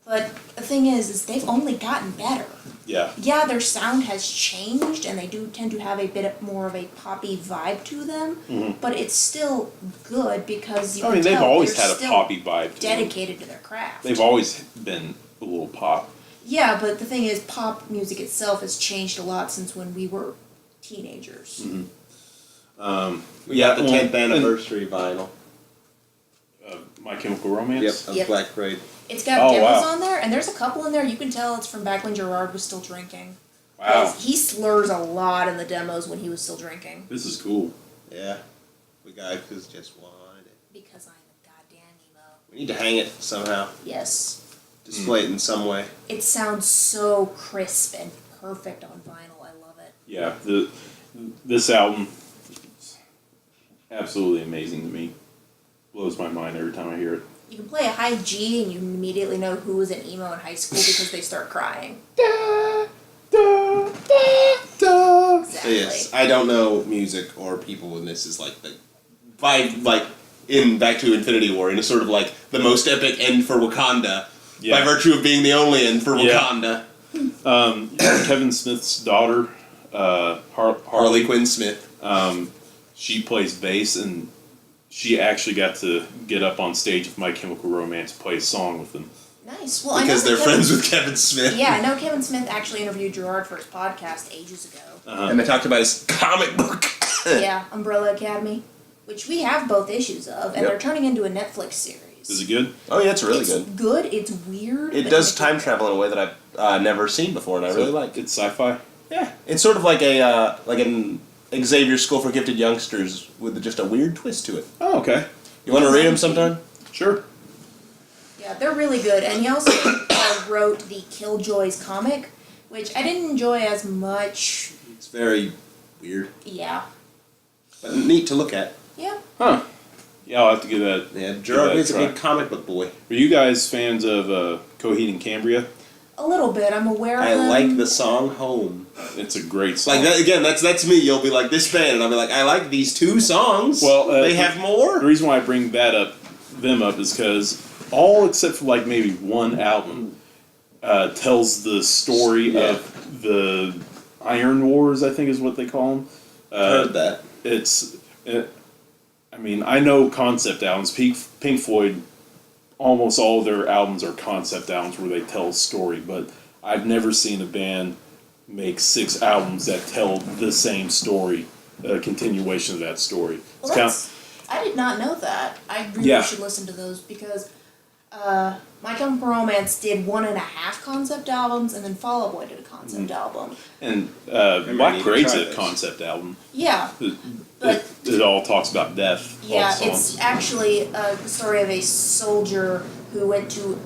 But the thing is they've only gotten better. Yeah. Yeah, their sound has changed, and they do tend to have a bit more of a poppy vibe to them, but it's still good because you can they've tell always they're had a still poppy vibe to dedicated to their craft. They've always been a little pop. Yeah, but the thing is, pop music itself has changed a lot since when we were teenagers. We got the 10th and, anniversary vinyl. My Chemical Romance. Of Black Parade. It's got demos on there, and there's a couple in there you can tell it's from back when Gerard was still drinking. Wow. He slurs a lot in the demos when he was still drinking. This is cool. Yeah. We got it because just wanted it. Because I'm a goddamn emo. We need to hang it somehow. Yes. Display it in some way. It sounds so crisp and perfect on vinyl. I love it. Yeah, this album is absolutely amazing to me. Blows my mind every time I hear it. You can play a high G and you immediately know who was an emo in high school because they start crying. Da, da, da, da. Exactly. Yes, I don't know music or people when this is like the in Back to Infinity War in a sort of like the most epic end for Wakanda by virtue of being the only end for Wakanda. Kevin Smith's daughter, Harley Quinn Smith. She plays bass, and she actually got to get up on stage with My Chemical Romance, play a song with them. Nice. Well, because they're friends with Kevin Smith. Yeah, I know Kevin Smith actually interviewed Gerard for his podcast ages ago. And they talked about his comic book. Yeah, Umbrella Academy, which we have both issues of, and they're turning into a Netflix series. Is it good? Oh yeah, it's really it's good. Good. It's weird. It does time travel in a way that I've never seen before, and I really like. It's sci-fi. Yeah, it's sort of like a like an Xavier School for Gifted Youngsters with just a weird twist to it. Oh, okay. You want to read them sometime? Sure. Yeah, they're really good. And he also wrote the Killjoys comic, which I didn't enjoy as much. It's very weird. Yeah. But neat to look at. Yeah. Huh. Yeah, I'll have to give that. Yeah, Gerard is a big comic book boy. Are you guys fans of Coheed and Cambria? A little bit. I'm aware of I them. like the song Home. It's a great song. Like that again, that's me. You'll be like this band, and I'll be like, I like these two songs. Well, they have more. The reason why I bring them up is because all except for like maybe one album tells the story of the Iron Wars, I think is what they call them. Heard that. I mean, I know concept albums. Pink Floyd, almost all of their albums are concept albums where they tell a story, but I've never seen a band make 6 albums that tell the same story, a continuation of that story. Well, I did not know that. I really should listen to those because My Chemical Romance did 1.5 concept albums, and then Fall Out Boy did a concept album. And Black Parade's a concept album. Yeah. It all talks about death. Yeah, it's actually the story of a soldier who went to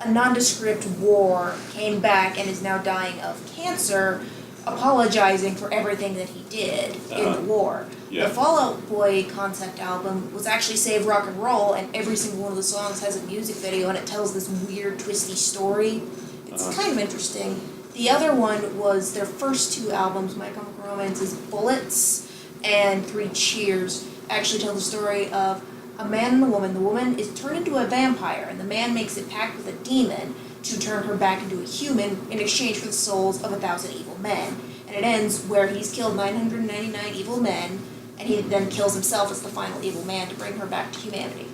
a nondescript war, came back, and is now dying of cancer, apologizing for everything that he did in the war. Yeah. The Fall Out Boy concept album was actually Save Rock and Roll, and every single one of the songs has a music video, and it tells this weird, twisty story. It's kind of interesting. The other one was their first 2 albums, My Chemical Romance's Bullets and 3 Cheers, actually tell the story of a man and a woman. The woman is turned into a vampire, and the man makes a pact with a demon to turn her back into a human in exchange for the souls of 1,000 evil men. And it ends where he's killed 999 evil men, and he then kills himself as the final evil man to bring her back to humanity.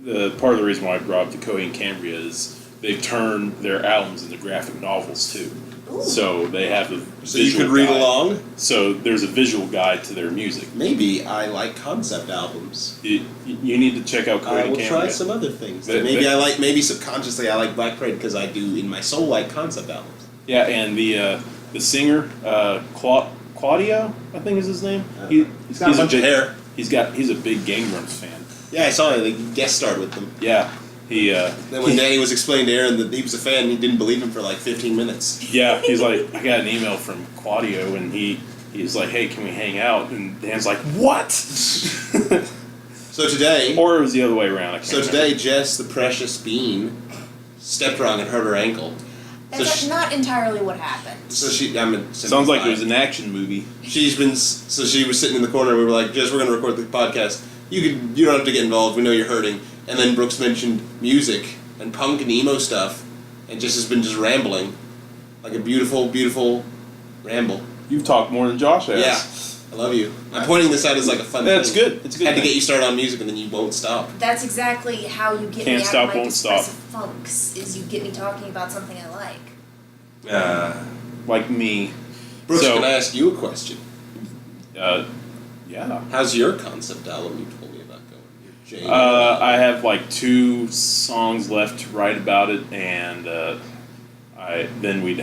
The part of the reason why I brought up the Coheed and Cambria is they've turned their albums into graphic novels too. Ooh. So they have a visual So you could read guide. along? So there's a visual guide to their music. Maybe I like concept albums. You need to check out Coheed I and will Cambria. try some other things. They- Maybe subconsciously I like Black Parade because I do in my soul like concept albums. Yeah, and the singer Claudio, I think is his name. He's got a bunch of hair. He's a big Game Grumps fan. Yeah, I saw him. He guest starred with them. Yeah, he. Then when Danny was explaining to Aaron that he was a fan, he didn't believe him for like 15 minutes. Yeah, he's like, I got an email from Claudio, and he's like, hey, can we hang out? And Dan's like, what? So today, Or it was the other way around. I can't remember. today, Jess, the precious bean, stepped wrong and hurt her ankle. That's not entirely what happened. So she, Sounds like it was an action movie. She was sitting in the corner. And we were like, Jess, we're going to record the podcast. You don't have to get involved. We know you're hurting. And then Brooks mentioned music and punk and emo stuff, and Jess has been just rambling, like a beautiful, beautiful ramble. You've talked more than Josh has. Yeah, I love you. I'm pointing this out as like a fun thing. That's good. It's a good. Had to thing. get you started on music, and then you won't stop. That's exactly how you get Can't me stop, out of my won't stop. depressive funks, is you get me talking about something I like. Like me. Brooks, So- can I ask you a question? Yeah. How's your concept album you told me about going? Your Jane I have like 2 songs left to write about it, and then we'd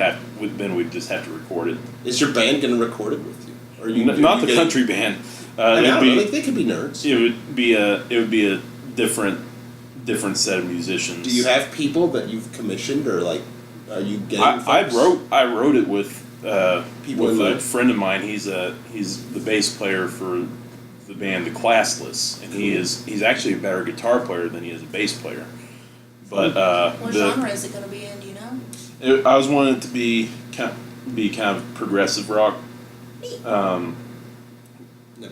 just have to record it. Is your band going to record it with you? Or you? Not the country band. I It'd don't be- know, they could be nerds. It would be a different set of musicians. Do you have people that you've commissioned, or like, are you getting? I folks? wrote it with People with in a life? friend of mine. He's the bass player for the band The Classless, and he's actually a better guitar player than he is a bass player. But What genre is it going to be in? Do you know? I was wanting it to be kind of progressive rock. Never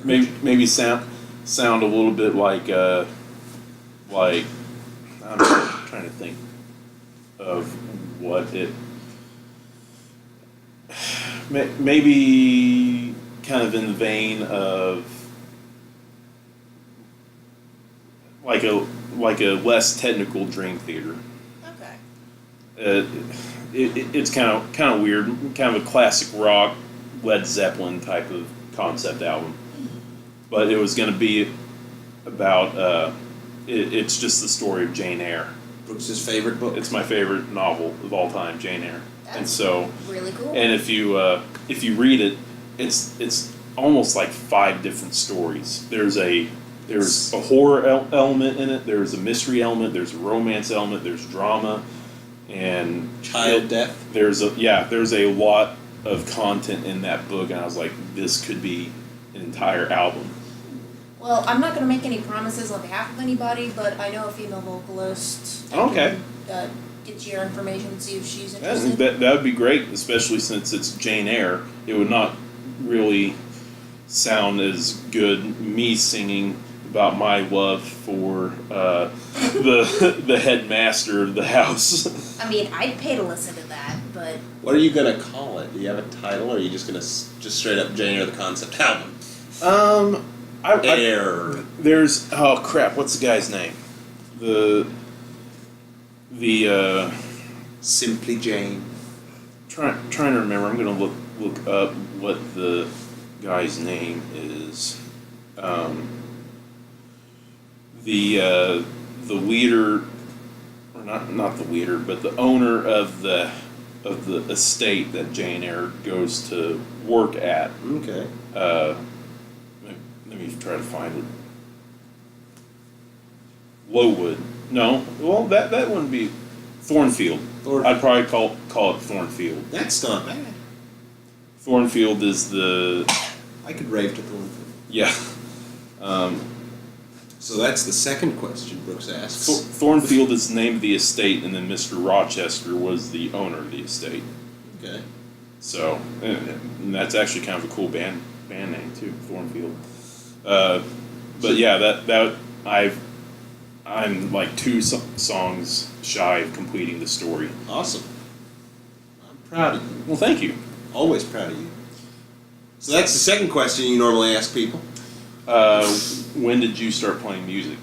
Maybe sound a little bit like I don't know, I'm trying to think of what it maybe kind of in the vein of like a less technical Dream Theater. Okay. It's kind of weird, kind of a classic rock Led Zeppelin type of concept album. But it was going to be about, it's just the story of Jane Eyre. Brooks' favorite book. It's my favorite novel of all time, Jane Eyre. And That's so, really cool. and if you read it, it's almost like 5 different stories. There's a horror element in it. There's a mystery element. There's a romance element. There's drama, and Child death. There's a lot of content in that book, and I was like, this could be an entire album. Well, I'm not going to make any promises on behalf of anybody, but I know a female vocalist. Okay. Get your information, see if she's Yeah, interested. that would be great, especially since it's Jane Eyre. It would not really sound as good me singing about my love for the headmaster of the house. I mean, I'd pay to listen to that, but What are you gonna call it? Do you have a title, or are you just gonna just straight up Jane Eyre the concept album? There's what's the guy's name? The Simply Jane. trying to remember. I'm gonna look up what the guy's name is. The leader, or not the leader, but the owner of the estate that Jane Eyre goes to work at. Okay. Let me try to find it. Lowood. No, well that wouldn't be Thornfield. I'd probably call it Thornfield. That's not bad. Thornfield is the I could rave to Thornfield. yeah. So that's the second question Brooks asks. Thornfield is the name of the estate, and then Mr. Rochester was the owner of the estate. Okay. So, and that's actually kind of a cool band name too, Thornfield. But yeah, I'm like 2 songs shy of completing the story. Awesome. I'm proud of you. Well, thank you. Always proud of you. So that's the second question you normally ask people. When did you start playing music?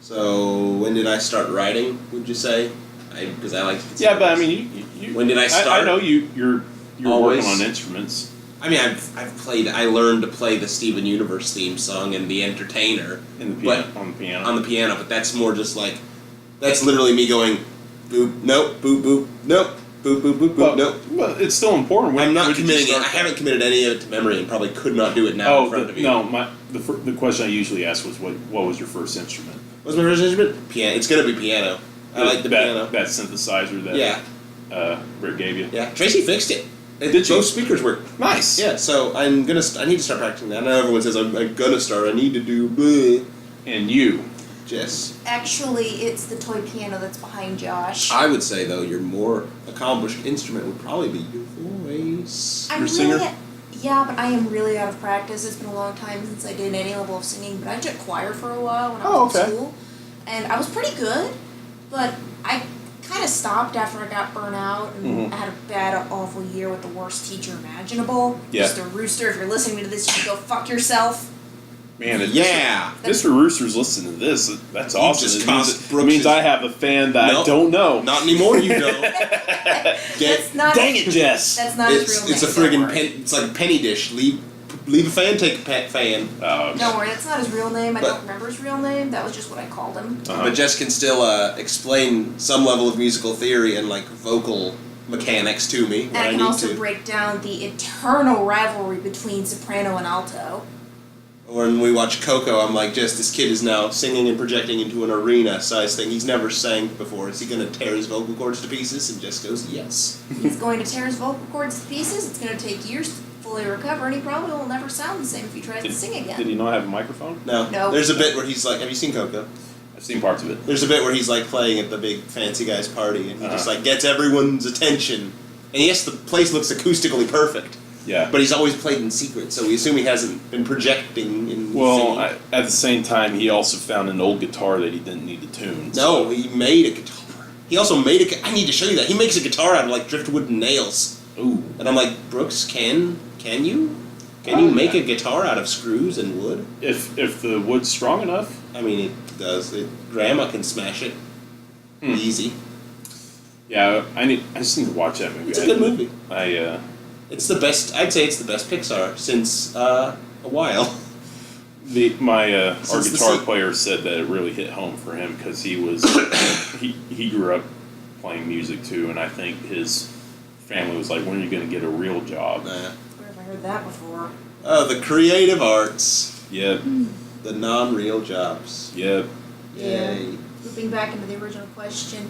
So when did I start writing? Would you say? Because I like to consider Yeah, but I this. mean, you When did I start? I know you're Always. working on instruments. I mean, I learned to play the Steven Universe theme song and The Entertainer On the piano. but that's more just like, that's literally me going, boop, nope, boop, boop, nope, boop, boop, boop, boop, nope. But it's still important. I'm not when did you committing it. start I haven't committed any of it to memory and probably could not do it now in front of you. No, the question I usually ask was what was your first instrument? What's my first instrument? Piano. It's gonna be piano. I like the piano. That synthesizer that Rick gave you. Yeah. Tracy fixed it. Did she? Both speakers work. Nice. Yeah, so I need to start practicing that. I know everyone says I'm gonna start. I need to do bleh. And you. Jess. actually, it's the toy piano that's behind Josh. I would say though your more accomplished instrument would probably be your voice. I'm You're a singer? Yeah, but I am really out of practice. It's been a long time since I did any level of singing, but I took choir for a while when I was in school, and I was pretty good, but I kind of stopped after I got burnt out, and I had a bad, awful year with the worst teacher imaginable. Yeah. Mr. Rooster, if you're listening to this, you can go fuck yourself. Man, Yeah. Mr. Rooster's listening to this. That's awesome. just It cost means, it means I have a fan that I don't know. Not anymore, you don't. That's not Dang it, Jess. That's not his real name. It's a friggin' it's like a penny dish. Leave a fan, take a fan. Oh, okay. Don't worry, that's not his real name. I But- don't remember his real name. That was just what I called him. Uh-huh. But Jess can still explain some level of musical theory and like vocal mechanics to me. And I can also break down the eternal rivalry between soprano and alto. When we watch Coco, I'm like, Jess, this kid is now singing and projecting into an arena-sized thing. He's never sang before. Is he going to tear his vocal cords to pieces? And Jess goes, yes. He's going to tear his vocal cords to pieces. It's going to take years to fully recover, and he probably will never sound the same if he tries to sing again. Did he not have a microphone? No. No. There's a bit where he's like, have you seen Coco? I've seen parts of it. There's a bit where he's like playing at the big fancy guy's party, and he just like gets everyone's attention. And yes, the place looks acoustically perfect. Yeah. But he's always played in secret, so we assume he hasn't been projecting in Well, singing. at the same time, he also found an old guitar that he didn't need to tune. No, he made a guitar. He also made a... I need to show you that. He makes a guitar out of, like, driftwood and nails. Ooh. And I'm like, Brooks, can you? Can you make a guitar out of screws and wood? If the wood's strong enough. I mean, it does. Grandma can smash it. Easy. Yeah, I just need to watch that movie. It's a good movie. It's It's the best... I'd say it's the best Pixar since a while. our Since the guitar se- player said that it really hit home for him because he was he grew up playing music too, and I think his family was like, "When are you going to get a real job?" Where have I heard that before? Oh, the creative arts. Yep, The non-real jobs. yep. Yay. Looping back into the original question,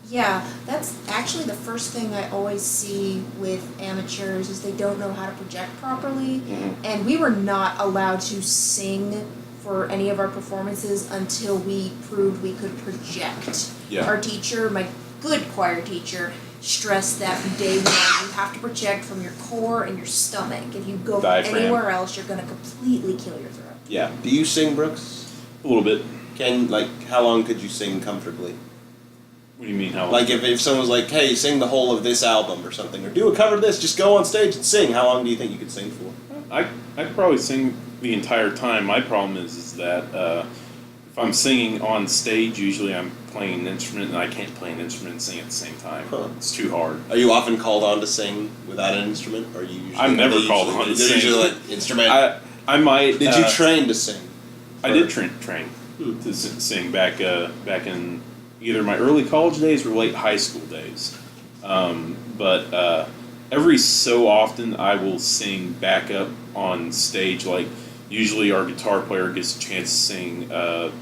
yeah, that's actually the first thing I always see with amateurs is they don't know how to project properly. Mm-hmm. And we were not allowed to sing for any of our performances until we proved we could project. Yeah. Our teacher, my good choir teacher, stressed that from day one. You have to project from your core and your stomach. If you go Diaphragm. anywhere else, you're going to completely kill your throat. Yeah, Do you sing, Brooks? a little bit. How long could you sing comfortably? What do you mean? How? Like if someone was like, hey, sing the whole of this album or something, or do a cover of this, just go on stage and sing, how long do you think you could sing for? I could probably sing the entire time. My problem is that if I'm singing on stage, usually I'm playing an instrument, and I can't play an instrument and sing at the same time. Huh. It's too hard. Are you often called on to sing without an instrument? Or are you usually, I'm never are they called usually- on to they're sing. usually like instrument. I might. Did you train to sing? I did train to sing back in either my early college days or late high school days. But every so often I will sing back up on stage. Like usually our guitar player gets a chance to sing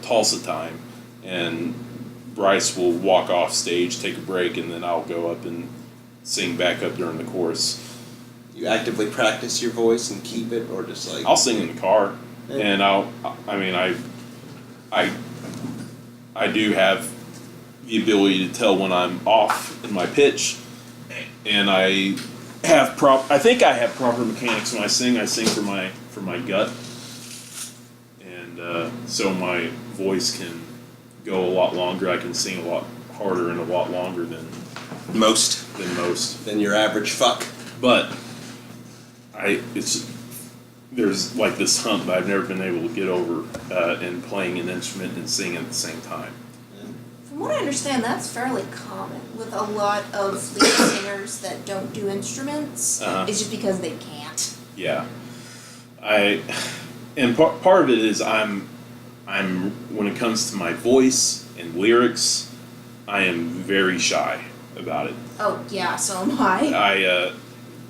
Tulsa Time, and Bryce will walk off stage, take a break, and then I'll go up and sing back up during the chorus. You actively practice your voice and keep it, or just like... I'll sing in the car, and I do have the ability to tell when I'm off in my pitch, and I think I have proper mechanics when I sing. I sing for my gut, and so my voice can go a lot longer. I can sing a lot harder and a lot longer than Most. most. Than your average fuck. But there's like this hump that I've never been able to get over in playing an instrument and singing at the same time. From what I understand, that's fairly common with a lot of lead singers that don't do instruments. Uh-huh. It's just because they can't. Yeah, and part of it is I'm when it comes to my voice and lyrics, I am very shy about it. Oh yeah, so am I. I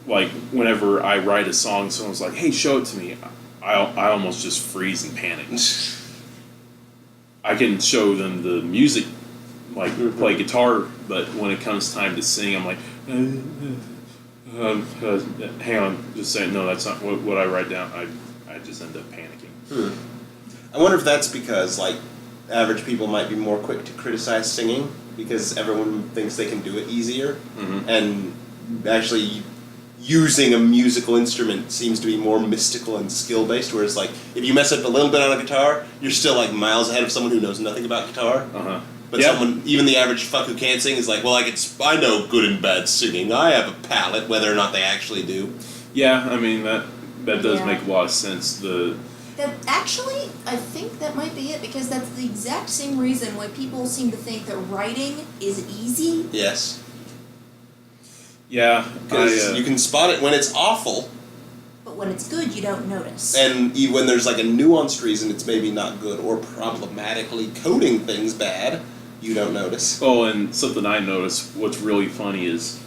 like whenever I write a song, someone's like, "Hey, show it to me." I almost just freeze and panic. I can show them the music, like play guitar, but when it comes time to sing, I'm like, hang on, just saying, no, that's not what I write down. I just end up panicking. I wonder if that's because, like, average people might be more quick to criticize singing because everyone thinks they can do it easier. Mm-hmm. And actually using a musical instrument seems to be more mystical and skill-based, whereas, like, if you mess up a little bit on a guitar, you're still, like, miles ahead of someone who knows nothing about guitar. Uh-huh. But Yeah. someone, even the average fuck who can't sing is like, well, I know good and bad singing. I have a palate, whether or not they actually do. Yeah, I mean that does Yeah. make a lot of sense. The I think that might be it, because that's the exact same reason why people seem to think that writing is easy. Yes. Yeah, Because you can spot it when it's awful, But when it's good, you don't notice. and when there's like a nuanced reason it's maybe not good, or problematically coding things bad, you don't notice. Oh, and something I notice, what's really funny is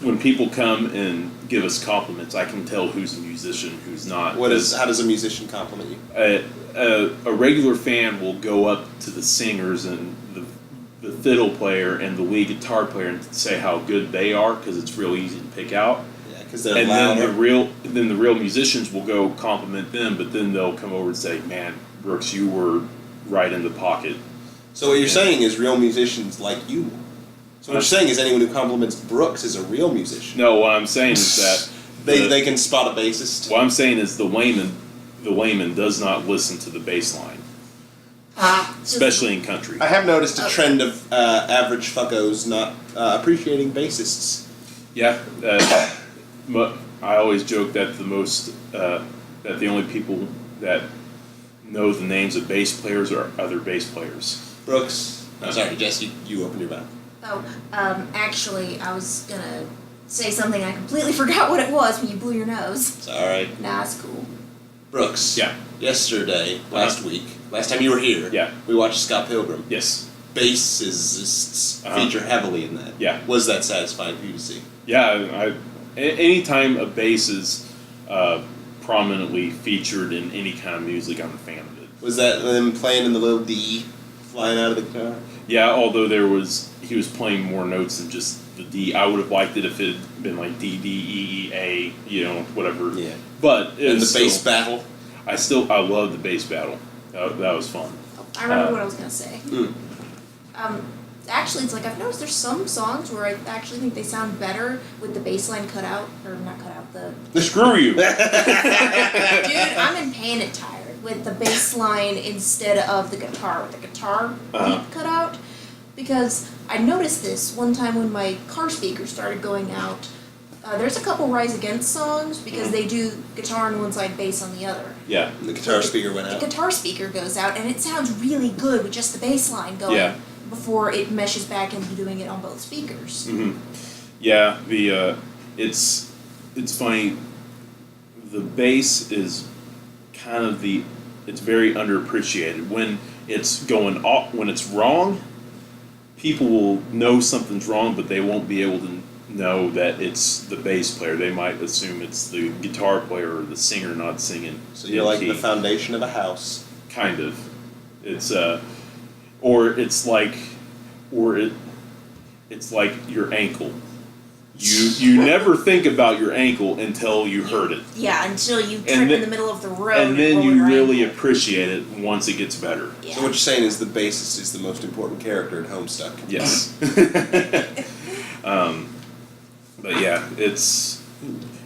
when people come and give us compliments, I can tell who's a musician, who's not. How does a musician compliment you? A regular fan will go up to the singers and the fiddle player and the lead guitar player and say how good they are, because it's real easy to pick out. Yeah, because they're And louder. then the real musicians will go compliment them, but then they'll come over and say, "Man, Brooks, you were right in the pocket." So what you're saying is real musicians like you. So what you're saying is anyone who compliments Brooks is a real musician. No, what I'm saying is that They can spot a bassist. what I'm saying is the layman does not listen to the bass line, especially in country. I have noticed a trend of average fuckos not appreciating bassists. Yeah, I always joke that that the only people that know the names of bass players are other bass players. Brooks. I'm sorry, Jess, you opened your mouth. Oh, actually, I was gonna say something, I completely forgot what it was when you blew your nose. It's alright. Nah, it's cool. Brooks. Yeah. Yesterday, last week, last time you were here, Yeah. we watched Scott Pilgrim. Yes. Bassists feature heavily in that. Yeah. Was that satisfying for you to see? Yeah, anytime a bass is prominently featured in any kind of music, I'm a fan of it. Was that them playing in the little D flying out of the guitar? Yeah, although he was playing more notes than just the D. I would have liked it if it had been like D, D, E, E, A, whatever. Yeah. But it And was the bass still, battle? I love the bass battle. That was fun. I remember what I was gonna say. Mm. Actually, it's like I've noticed there's some songs where I actually think they sound better with the bass line cut out, or not cut out, the... Screw you! Dude, I'm in pain and tired with the bass line instead of the guitar, with the guitar beat cut out. Because I noticed this one time when my car speaker started going out. There's a couple Rise Against songs because they do guitar on one side, bass on the other. Yeah. The guitar speaker went The out. guitar speaker goes out, and it sounds really good with just the bass line going before it meshes back into doing it on both speakers. Mm-hmm. Yeah, it's funny. The bass is kind of it's very underappreciated. When it's going off, when it's wrong, people will know something's wrong, but they won't be able to know that it's the bass player. They might assume it's the guitar player or the singer not singing. So you're like the foundation of a house. Kind of. It's it's like your ankle. You never think about your ankle until you hurt it. Yeah, until you trip in the middle of the road. And then roll you your really ankle. appreciate it once it gets better. Yeah. So what you're saying is the bassist is the most important character in Homestuck. Yes. But yeah,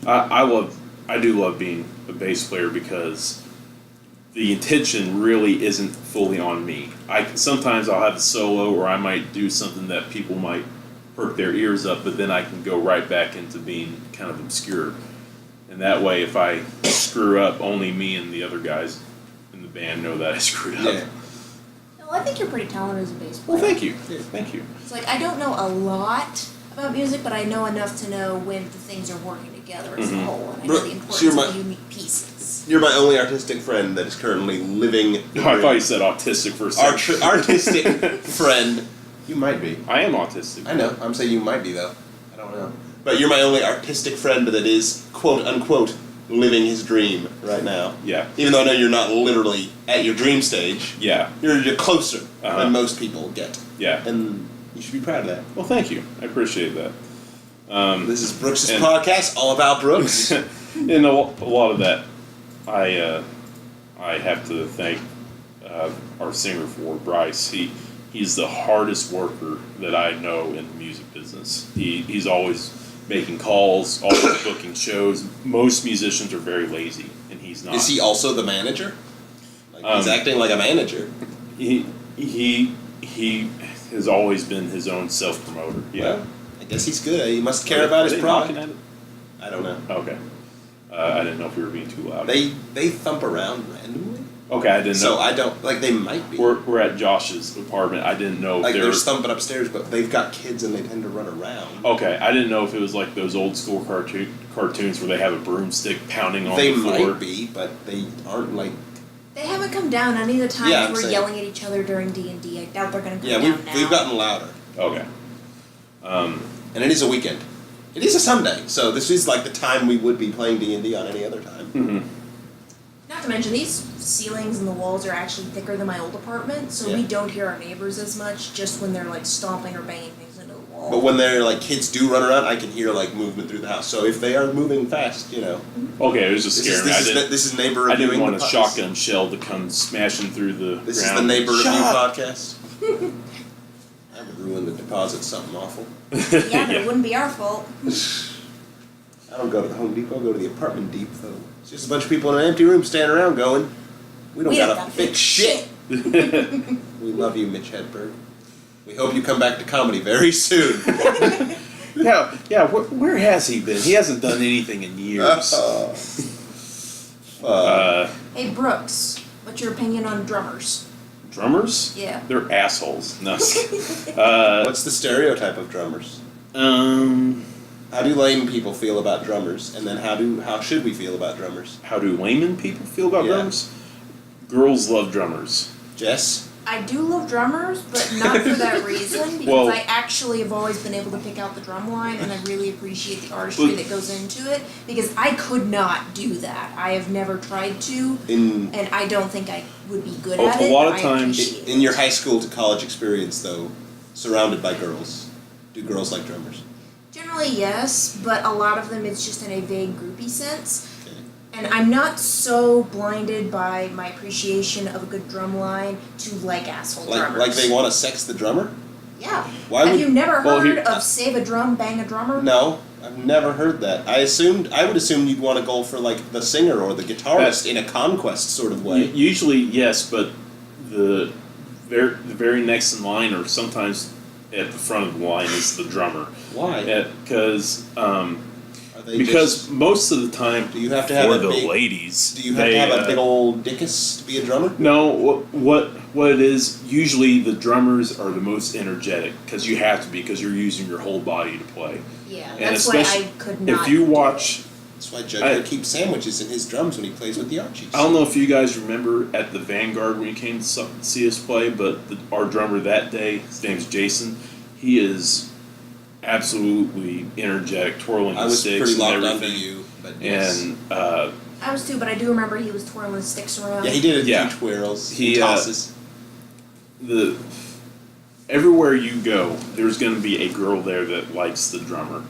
I do love being a bass player because the intention really isn't fully on me. Sometimes I'll have a solo, or I might do something that people might perk their ears up, but then I can go right back into being kind of obscure. And that way, if I screw up, only me and the other guys in the band know that I screwed up. Yeah. Well, I think you're pretty talented as a bass player. Well, thank you. Thank you. It's like I don't know a lot about music, but I know enough to know when the things are working together as a whole, and I know the importance of unique pieces. You're my only artistic friend that is currently living. I thought you said autistic for a second. Artistic friend. You might be. I am autistic. I know. I'm saying you might be though. I don't know. But you're my only artistic friend that is quote unquote living his dream right now. Yeah. Even though I know you're not literally at your dream stage. Yeah. You're closer than most people get. Yeah. And you should be proud of that. Well, thank you. I appreciate that. This is Brooks' podcast, all about Brooks. And a lot of that, I have to thank our singer for, Bryce. He's the hardest worker that I know in the music business. He's always making calls, always booking shows. Most musicians are very lazy, and he's not. Is he also the manager? He's acting like a manager. He has always been his own self-promoter. Yeah. Well, I guess he's good. He must care about his product. Knocking at it? I don't know. Okay. I didn't know if we were being too loud. They thump around randomly. Okay, I didn't know. So I don't like. They might be. We're at Josh's apartment. I didn't know if Like they they're were thumping upstairs, but they've got kids and they tend to run around. Okay, I didn't know if it was like those old school cartoons where they have a broomstick pounding on They the floor. might be, but they aren't like. They haven't come down any of the times Yeah, I'm we're saying. yelling at each other during D&D. I doubt they're going to come Yeah, down now. we've gotten louder, Okay. and it is a weekend. It is a Sunday, so this is like the time we would be playing D&D on any other time. Mm-hmm. Not to mention, these ceilings and the walls are actually thicker than my old apartment, so we Yeah. don't hear our neighbors as much, just when they're like stomping or banging things into the wall. But when they're like kids do run around, I can hear like movement through the house. So if they are moving fast, you know, Okay, it was just this scaring me. is neighbor I reviewing. didn't want a the podcast. shotgun shell to come smashing through the This is ground. the neighbor review Shot! podcast. I would ruin the deposit something awful. Yeah, but it wouldn't be our fault. I don't go to the Home Depot. I go to the apartment depot. It's just a bunch of people in an empty room standing around going, "We don't gotta fix shit." We love you, Mitch Hedberg. We hope you come back to comedy very soon. Yeah. Where has he been? He hasn't done anything in years. Hey, Brooks, what's your opinion on drummers? Drummers? Yeah. They're assholes. No. What's the stereotype of drummers? Um. How do lame people feel about drummers, and then how should we feel about drummers? How do layman people feel about Yeah. drummers? Girls love drummers. Jess? I do love drummers, but not for that reason, because Well- I actually have always been able to pick out the drum line, and I really appreciate the artistry But- that goes into it, because I could not do that. I have never tried to, In and I don't think I would be good A- at a it. lot of I times- appreciate in your high school to college experience, though, surrounded by girls, do girls like drummers? Generally, yes, but a lot of them it's just in a vague, groupie sense. Okay. And I'm not so blinded by my appreciation of a good drum line to like asshole drummers. Like they want to sex the drummer? Yeah. Why Have would you never Well, heard here- of save a drum, bang a drummer? No, I've never heard that. I would assume you'd want to go for like the singer or the guitarist in a conquest sort of way. Usually, yes, but the very next in line, or sometimes at the front of the line, is the drummer. Why? Because Are they because most of the time, do you have to have for a the big, ladies, do you have they, to have a big old dickus to be a drummer? No, what it is, usually the drummers are the most energetic, because you have to be, because you're using your whole body to play. Yeah, And that's why I especially could not If you do watch, That's why Judge keeps sandwiches in his drums when he plays with the Archies. I don't know if you guys remember at the Vanguard when you came to see us play, but our drummer that day, his name's Jason, he is absolutely energetic, twirling I the was sticks pretty and locked everything. onto you, but yes. And I was too, but I do remember he was twirling sticks around. yeah, he did a Yeah. few twirls, He, tosses. Everywhere you go, there's going to be a girl there that likes the drummer.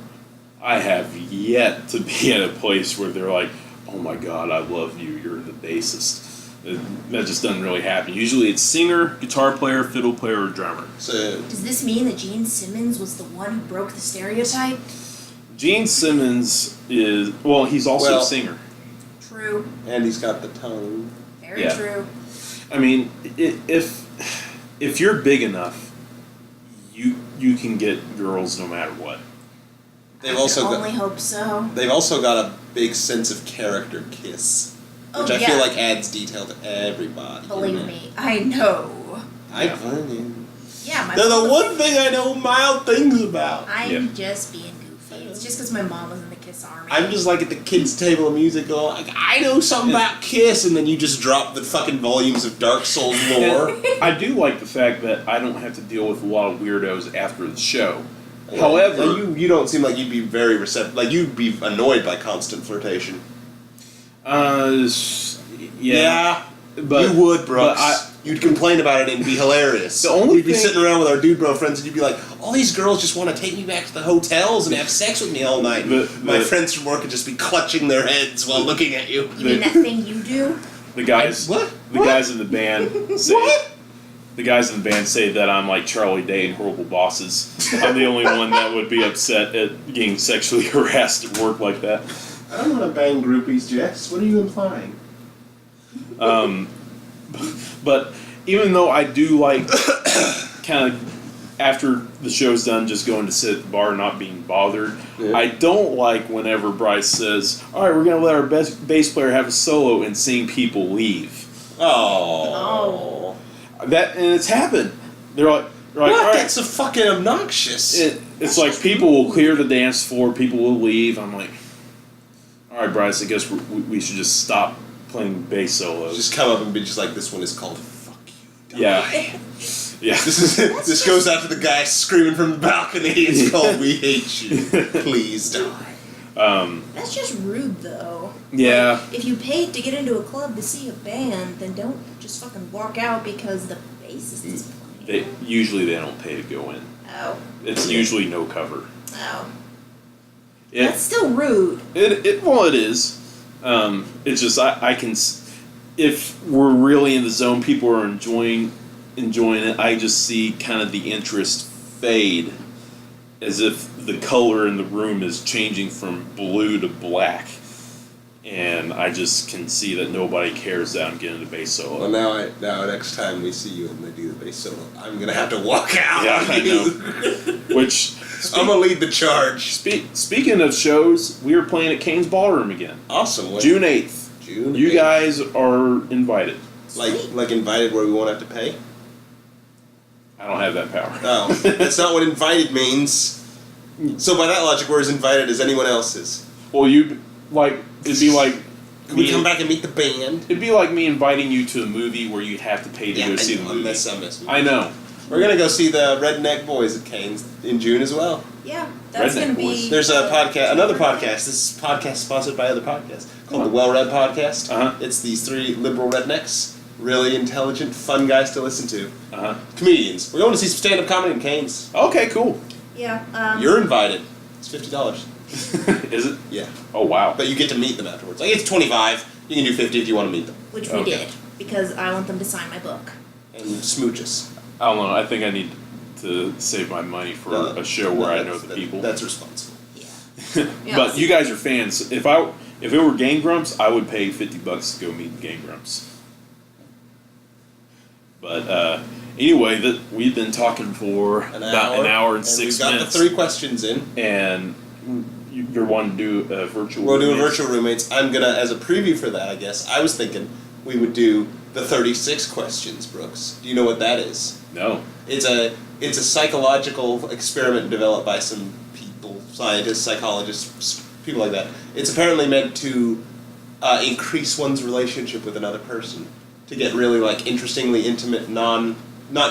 I have yet to be at a place where they're like, "Oh my God, I love you. You're the bassist." That just doesn't really happen. Usually, it's singer, guitar player, fiddle player, or drummer. So Does this mean that Gene Simmons was the one who broke the stereotype? Gene Simmons is he's also Well- a singer. True. and he's got the tone. Very Yeah. true. I mean, if you're big enough, you can get girls no matter what. They've I also can got only hope so. they've also got a big sense of character kiss, which Oh, I feel yeah. like adds detail to everybody. Believe you know? me, I know. I Yeah. Yeah, my They're the mom- one thing I know mild things about. I'm Yeah. just being goofy. It's just because my mom was in the Kiss Army. I'm just like at the kids' table of music going, like, I know something about Kiss, and then you just drop the fucking volumes of Dark Souls lore. I do like the fact that I don't have to deal with a lot of weirdos after the show. However, you don't seem like you'd be very receptive. Like you'd be annoyed by constant flirtation. yeah, but you would, Brooks. but You'd complain about it and it'd be hilarious. The only We'd be thing- sitting around with our dude bro friends and you'd be like, all these girls just want to take me back to the hotels and have sex with me all night. My friends from work would just be clutching their heads while looking at you. You mean that thing you do? the guys, What? the What? guys in the band say, What? the guys in the band say that I'm like Charlie Day in Horrible Bosses. I'm the only one that would be upset at getting sexually harassed at work like that. I don't want to bang groupies, Jess. What are you implying? But even though I do like kind of after the show's done, just going to sit at the bar, not being bothered. Yeah. I don't like whenever Bryce says, "All right, we're going to let our bass player have a solo," and seeing people leave. Oh. And it's happened. They're like, What? "All right." That's so fucking obnoxious. It's like people will clear the dance floor, people will leave. I'm like, all right, Bryce, I guess we should just stop playing bass solos. Just come up and be just like, this one is called "Fuck You." Die. Yeah. Yeah. This goes out to the guy screaming from the balcony. It's called "We Hate You." Please die. That's just rude, though. Yeah. Like, if you paid to get into a club to see a band, then don't just fucking walk out because the bassist is playing. Usually they don't pay to go in. Oh. It's usually no cover. Oh. It, That's still rude. Well, it is. It's just I can, if we're really in the zone, people are enjoying it. I just see kind of the interest fade, as if the color in the room is changing from blue to black, and I just can see that nobody cares that I'm getting the bass solo. Well, now next time we see you and they do the bass solo, I'm gonna have to walk out. Yeah, on I you. know. Which I'm gonna lead the charge. Speaking of shows, we are playing at Kane's Ballroom again. Awesome. When? June 8th. June. You 8th. guys are invited. Like invited where we won't have to pay? I don't have that power. Oh, that's not what invited means. So by that logic, we're as invited as anyone else is. Well, it'd be like. Can we come back and meet the band? It'd be like me inviting you to a movie where you'd have to pay to go see the movie. I miss. I know. We're gonna go see the Redneck Boys at Cane's in June as well. Yeah, that's Redneck gonna Boys. be. There's a podcast, another podcast. This is a podcast sponsored by other podcasts called the Well Read Podcast. Uh-huh. It's these three liberal rednecks, really intelligent, fun guys to listen to. Uh-huh. Comedians. We're going to see some stand-up comedy in Cane's. Okay, cool. Yeah. You're invited. It's $50. Is it? Yeah, Oh, wow. but you get to meet them afterwards. Like it's $25. You can do $50 if you want to meet them Which we did because I want them to sign my book. and smooch us. I don't know. I think I need to save my money for a show where I know the people. That's responsible. Yeah. But you guys are fans. If it were Game Grumps, I would pay $50 to go meet Game Grumps. But anyway, we've been talking for about an hour and 6 minutes. We've got the 3 questions in. And you're wanting to do a virtual. We'll do a virtual roommates. I'm gonna, as a preview for that, I guess. I was thinking we would do the 36 questions, Brooks. Do you know what that is? No. It's a psychological experiment developed by some people, scientists, psychologists, people like that. It's apparently meant to increase one's relationship with another person, to get really like interestingly intimate, not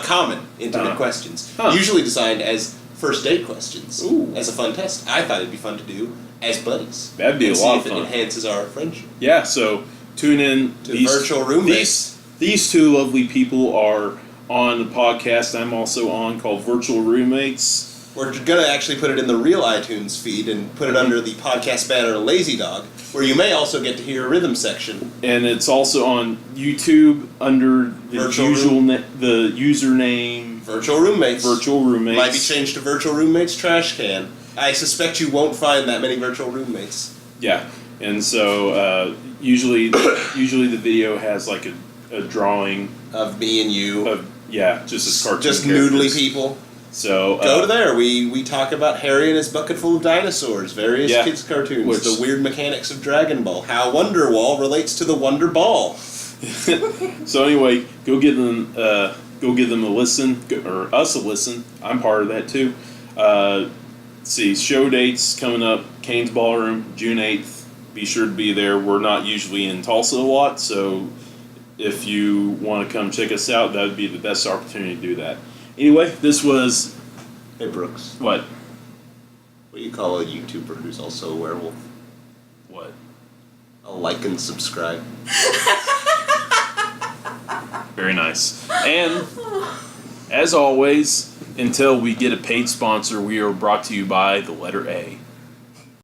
common intimate questions. Huh. Usually designed as first date questions. Ooh. As a fun test. I thought it'd be fun to do as buddies. That'd be and a lot of see if fun. it enhances our friendship. Yeah, so tune in To virtual roommates. These 2 lovely people are on the podcast I'm also on, called Virtual Roommates. We're gonna actually put it in the real iTunes feed and put it under the podcast banner Lazy Dog, where you may also get to hear a rhythm section. And it's also on YouTube under the the username Virtual Roommates. Virtual Roommates. Might be changed to Virtual Roommates Trash Can. I suspect you won't find that many virtual roommates. Yeah, and so usually the video has like a drawing Of me and you. of just as cartoon Just characters. noodly people. So Go to there. We talk about Harry and his bucket full of dinosaurs, various kids' cartoons, the weird mechanics of Dragon Ball, how Wonderwall relates to the Wonder Ball. So anyway, go give them a listen, or us a listen. I'm part of that too. Let's see, show dates coming up. Kane's Ballroom, June 8th. Be sure to be there. We're not usually in Tulsa a lot, so if you want to come check us out, that would be the best opportunity to do that. Anyway, this was... Hey, Brooks. What? What do you call a YouTuber who's also a werewolf? What? A like and subscribe. Very nice. And, as always, until we get a paid sponsor, we are brought to you by the letter A.